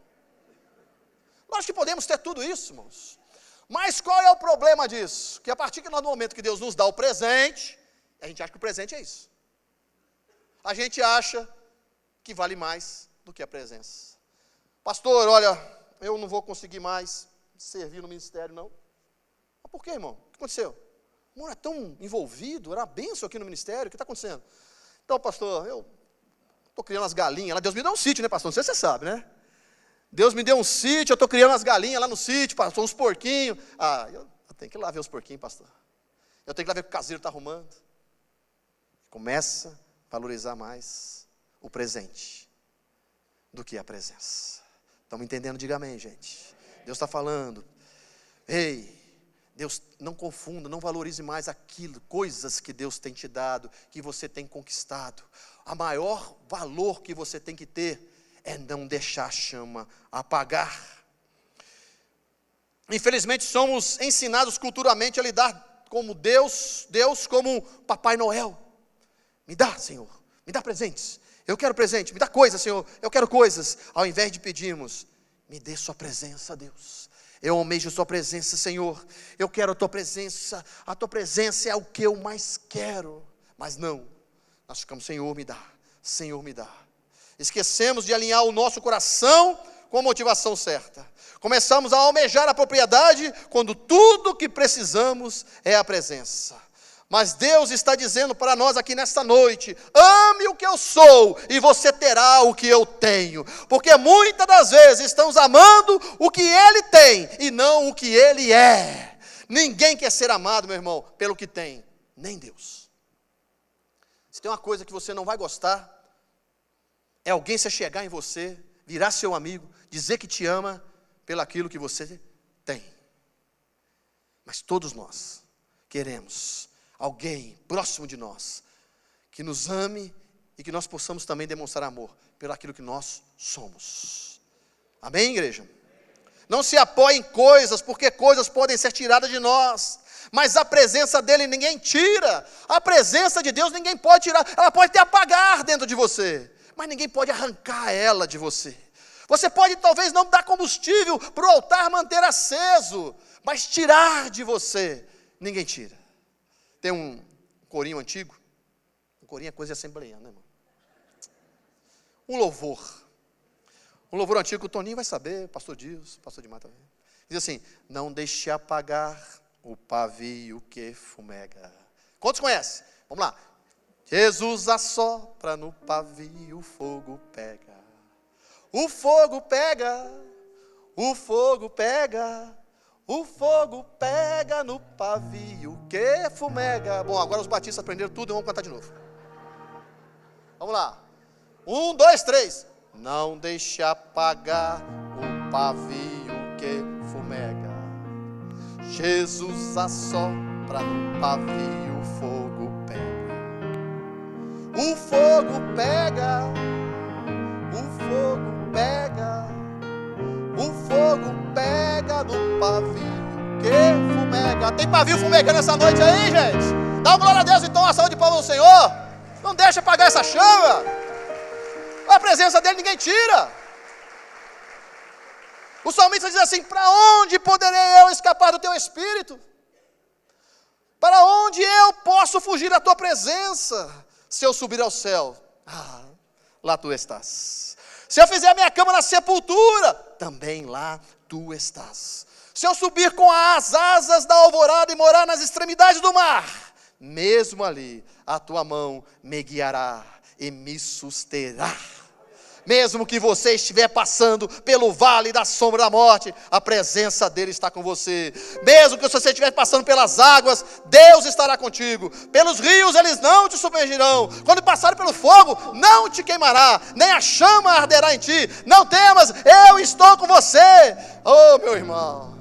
Nós que podemos ter tudo isso, irmãos. Mas qual é o problema disso? Que a partir do momento que Deus nos dá o presente, a gente acha que o presente é isso. A gente acha que vale mais do que a presença. Pastor, olha, eu não vou conseguir mais servir no ministério, não. Mas por quê, irmão? O que aconteceu? O irmão era tão envolvido, era uma bênção aqui no ministério, o que está acontecendo? Então, pastor, eu estou criando as galinhas lá. Deus me deu um sítio, né, pastor? Não sei se você sabe, né? Deus me deu um sítio, eu estou criando as galinhas lá no sítio, pastor, uns porquinhos. Ah, eu tenho que ir lá ver os porquinhos, pastor. Eu tenho que ir lá ver o que o caseiro está arrumando. Começa a valorizar mais o presente do que a presença. Estão me entendendo? Diga amém, gente. Deus está falando. Ei, Deus, não confunda, não valorize mais aquilo, coisas que Deus tem te dado, que você tem conquistado. A maior valor que você tem que ter é não deixar a chama apagar. Infelizmente somos ensinados culturalmente a lidar como Deus como Papai Noel. Me dá, Senhor, me dá presentes. Eu quero presente, me dá coisas, Senhor, eu quero coisas. Ao invés de pedirmos, me dê sua presença, Deus. Eu almejo a sua presença, Senhor. Eu quero a tua presença é o que eu mais quero. Mas não, nós ficamos, Senhor, me dá, Senhor, me dá. Esquecemos de alinhar o nosso coração com a motivação certa. Começamos a almejar a propriedade quando tudo que precisamos é a presença. Mas Deus está dizendo para nós aqui nesta noite, ame o que eu sou e você terá o que eu tenho. Porque muitas das vezes estamos amando o que Ele tem e não o que Ele é. Ninguém quer ser amado, meu irmão, pelo que tem, nem Deus. Se tem uma coisa que você não vai gostar, é alguém se chegar em você, virar seu amigo, dizer que te ama pelaquilo que você tem. Mas todos nós queremos alguém próximo de nós, que nos ame e que nós possamos também demonstrar amor pelo aquilo que nós somos. Amém, igreja? Não se apoie em coisas, porque coisas podem ser tiradas de nós, mas a presença dele ninguém tira. A presença de Deus ninguém pode tirar. Ela pode até apagar dentro de você, mas ninguém pode arrancar ela de você. Você pode talvez não dar combustível para o altar manter aceso, mas tirar de você, ninguém tira. Tem um corinho antigo, um corinho é coisa de assembleia, né, irmão? Um louvor antigo que o Toninho vai saber, pastor Dias, pastor Dimar também. Diz assim, não deixe apagar o pavio que fumega. Quantos conhecem? Vamos lá. Jesus assopra no pavio, o fogo pega. O fogo pega, o fogo pega, O fogo pega no pavio que fumega. Bom, agora os batistas aprenderam tudo e vamos cantar de novo. Vamos lá. 1, 2, 3. Não deixe apagar o pavio que fumega. Jesus assopra no pavio, o fogo pega. O fogo pega. O fogo pega. O fogo pega no pavio que fumega. Tem pavio fumegando essa noite aí, gente? Dá uma glória a Deus então, a saúde de palmas do Senhor. Não deixa apagar essa chama. A presença dele ninguém tira. O salmista diz assim: para onde poderei eu escapar do teu espírito? Para onde eu posso fugir da tua presença? Se eu subir ao céu, lá tu estás. Se eu fizer a minha cama na sepultura, também lá tu estás. Se eu subir com as asas da alvorada e morar nas extremidades do mar, mesmo ali a tua mão me guiará e me susterá. Mesmo que você estiver passando pelo vale da sombra da morte, a presença dele está com você. Mesmo que você estiver passando pelas águas, Deus estará contigo. Pelos rios, eles não te submergirão. Quando passar pelo fogo, não te queimará, nem a chama arderá em ti. Não temas, eu estou com você. Oh, meu irmão,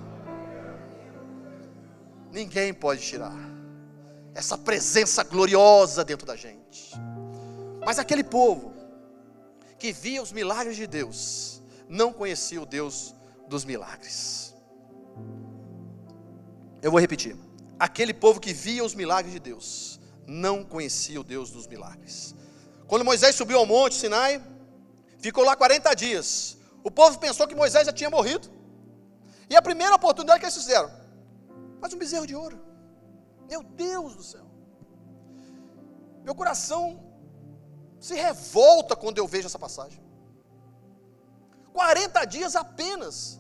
ninguém pode tirar essa presença gloriosa dentro da gente. Mas aquele povo que via os milagres de Deus, não conhecia o Deus dos milagres. Eu vou repetir. Aquele povo que via os milagres de Deus, não conhecia o Deus dos milagres. Quando Moisés subiu ao monte Sinai, ficou lá 40 dias. O povo pensou que Moisés já tinha morrido. E a primeira oportunidade que eles fizeram, faz um bezerro de ouro. Meu Deus do céu. Meu coração se revolta quando eu vejo essa passagem. 40 dias apenas.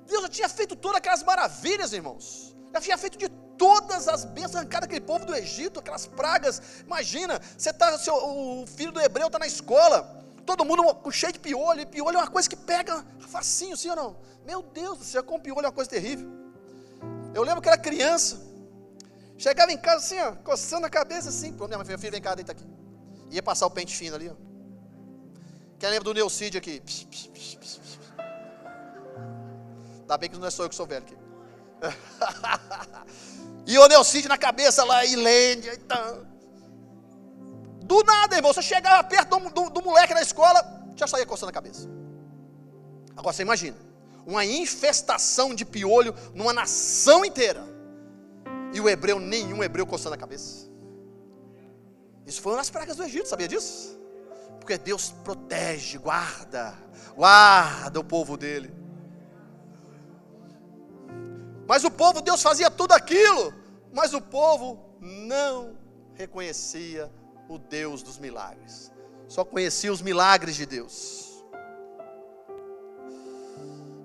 Deus já tinha feito todas aquelas maravilhas, irmãos. Já tinha feito de todas as bênçãos, arrancado aquele povo do Egito, aquelas pragas. Imagina, o filho do hebreu está na escola, todo mundo cheio de piolho, e piolho é uma coisa que pega facinho, sim ou não? Meu Deus do céu, com piolho é uma coisa terrível. Eu lembro que era criança, chegava em casa assim, ó, coçando a cabeça assim, pô, minha filha, vem cá, deita aqui. Ia passar o pente fino ali, ó. Quem lembra do Neucídio aqui? Ainda bem que não é só eu que sou velho aqui. E o Neucídio na cabeça lá, Ilêndia, então. Do nada, irmão, você chegava perto do moleque na escola, já saía coçando a cabeça. Agora você imagina, uma infestação de piolho numa nação inteira. E o hebreu, nenhum hebreu coçando a cabeça. Isso foi uma das pragas do Egito, sabia disso? Porque Deus protege, guarda o povo dele. Mas o povo, Deus fazia tudo aquilo, mas o povo não reconhecia o Deus dos milagres. Só conhecia os milagres de Deus.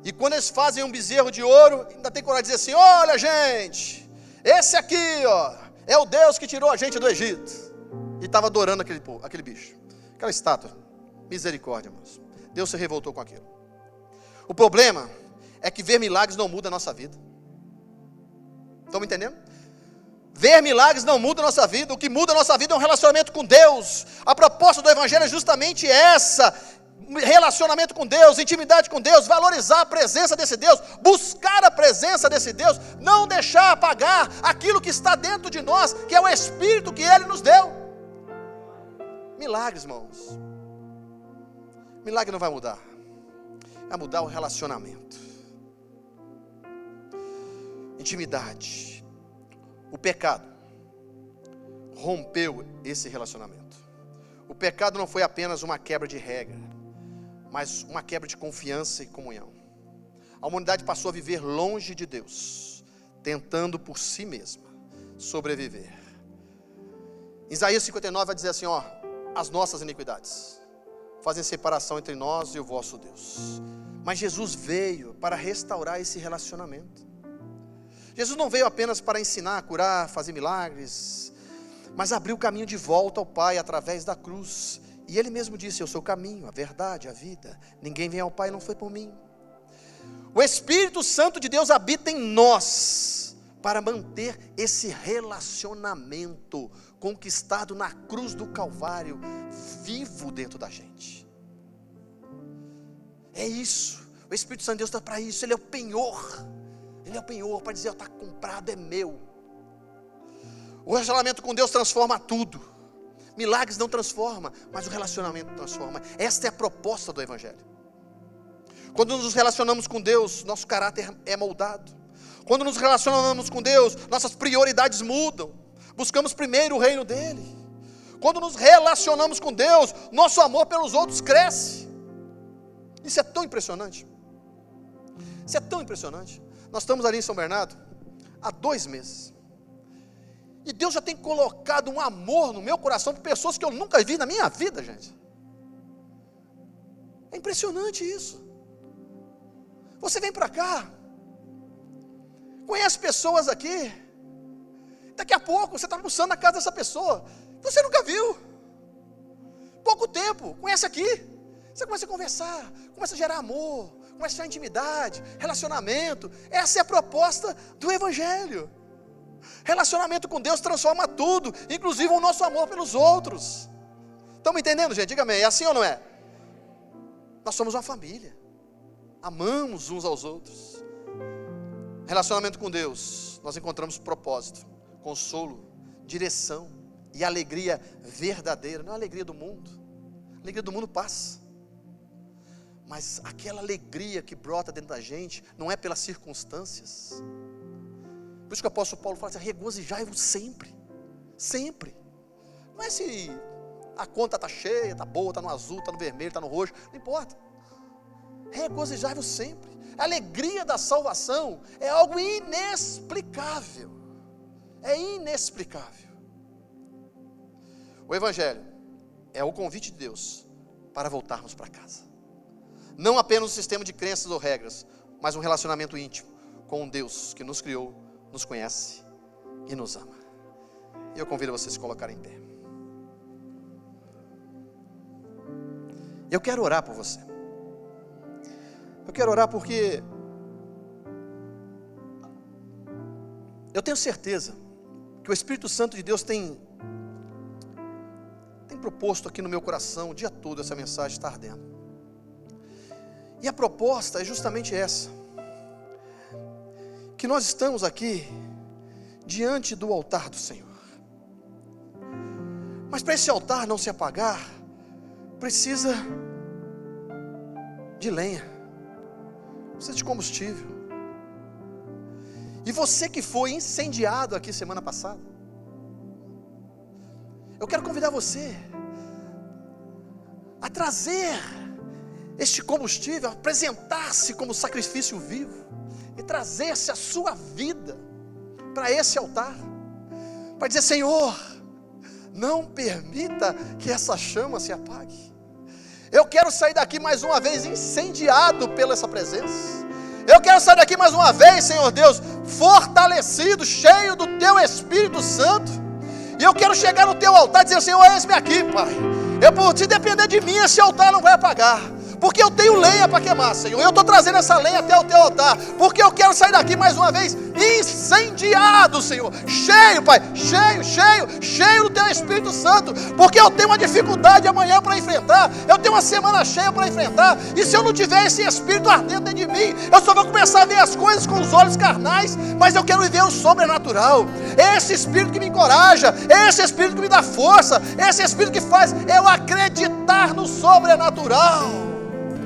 E quando eles fazem um bezerro de ouro, ainda tem coragem de dizer assim: olha gente, esse aqui ó, é o Deus que tirou a gente do Egito. E estava adorando aquele bicho, aquela estátua. Misericórdia, irmãos. Deus se revoltou com aquilo. O problema é que ver milagres não muda a nossa vida. Estão me entendendo? Ver milagres não muda a nossa vida. O que muda a nossa vida é um relacionamento com Deus. A proposta do Evangelho é justamente essa: relacionamento com Deus, intimidade com Deus, valorizar a presença desse Deus, buscar a presença desse Deus, não deixar apagar aquilo que está dentro de nós, que é o Espírito que Ele nos deu. Milagres, irmãos. Milagre não vai mudar. Vai mudar o relacionamento. Intimidade. O pecado rompeu esse relacionamento. O pecado não foi apenas uma quebra de regra, mas uma quebra de confiança e comunhão. A humanidade passou a viver longe de Deus, tentando por si mesma sobreviver. Isaías 59 vai dizer assim, ó: as nossas iniquidades fazem separação entre nós e o vosso Deus. Mas Jesus veio para restaurar esse relacionamento. Jesus não veio apenas para ensinar, curar, fazer milagres, mas abriu o caminho de volta ao Pai através da cruz. E Ele mesmo disse: eu sou o caminho, a verdade, a vida. Ninguém vem ao Pai não foi por mim. O Espírito Santo de Deus habita em nós para manter esse relacionamento conquistado na cruz do Calvário vivo dentro da gente. É isso. O Espírito Santo de Deus está para isso. Ele é o penhor. Ele é o penhor para dizer: está comprado, é meu. O relacionamento com Deus transforma tudo. Milagres não transformam, mas o relacionamento transforma. Esta é a proposta do Evangelho. Quando nos relacionamos com Deus, nosso caráter é moldado. Quando nos relacionamos com Deus, nossas prioridades mudam. Buscamos primeiro o reino dEle. Quando nos relacionamos com Deus, nosso amor pelos outros cresce. Isso é tão impressionante. Isso é tão impressionante. Nós estamos ali em São Bernardo há 2 meses. E Deus já tem colocado um amor no meu coração por pessoas que eu nunca vi na minha vida, gente. É impressionante isso. Você vem para cá, conhece pessoas aqui, daqui a pouco você está almoçando na casa dessa pessoa, você nunca viu, pouco tempo, conhece aqui, você começa a conversar, começa a gerar amor, começa a gerar intimidade, relacionamento. Essa é a proposta do Evangelho. Relacionamento com Deus transforma tudo, inclusive o nosso amor pelos outros. Estão me entendendo, gente? Diga amém, é assim ou não é? Nós somos uma família, amamos uns aos outros. Relacionamento com Deus, nós encontramos propósito, consolo, direção e alegria verdadeira. Não é a alegria do mundo. A alegria do mundo passa, mas aquela alegria que brota dentro da gente não é pelas circunstâncias. Por isso que o apóstolo Paulo fala assim: regozijai-vos sempre, sempre. Não é se a conta está cheia, está boa, está no azul, está no vermelho, está no roxo, não importa. Regozijai-vos sempre. A alegria da salvação é algo inexplicável. É inexplicável. O Evangelho é o convite de Deus para voltarmos para casa. Não apenas um sistema de crenças ou regras, mas um relacionamento íntimo com um Deus que nos criou, nos conhece e nos ama. E eu convido vocês a se colocarem em pé. Eu quero orar por você. Eu quero orar porque eu tenho certeza que o Espírito Santo de Deus tem proposto aqui no meu coração o dia todo. Essa mensagem está ardendo. E a proposta é justamente essa: que nós estamos aqui diante do altar do Senhor. Mas para esse altar não se apagar, precisa de lenha, precisa de combustível. E você que foi incendiado aqui semana passada, eu quero convidar você a trazer este combustível, a apresentar-se como sacrifício vivo e trazer-se a sua vida para esse altar, para dizer: Senhor, não permita que essa chama se apague. Eu quero sair daqui mais uma vez incendiado pela essa presença. Eu quero sair daqui mais uma vez, Senhor Deus, fortalecido, cheio do Teu Espírito Santo. E eu quero chegar no Teu altar e dizer: Senhor, eis-me aqui, Pai. Se depender de mim, esse altar não vai apagar, porque eu tenho lenha para queimar, Senhor. Eu estou trazendo essa lenha até o Teu altar, porque eu quero sair daqui mais uma vez incendiado, Senhor, cheio, Pai, cheio do Teu Espírito Santo, porque eu tenho uma dificuldade amanhã para enfrentar, eu tenho uma semana cheia para enfrentar, e se eu não tiver esse Espírito ardendo dentro de mim, eu só vou começar a ver as coisas com os olhos carnais, mas eu quero viver o sobrenatural. Esse Espírito que me encoraja, esse Espírito que me dá força, esse Espírito que faz eu acreditar no sobrenatural.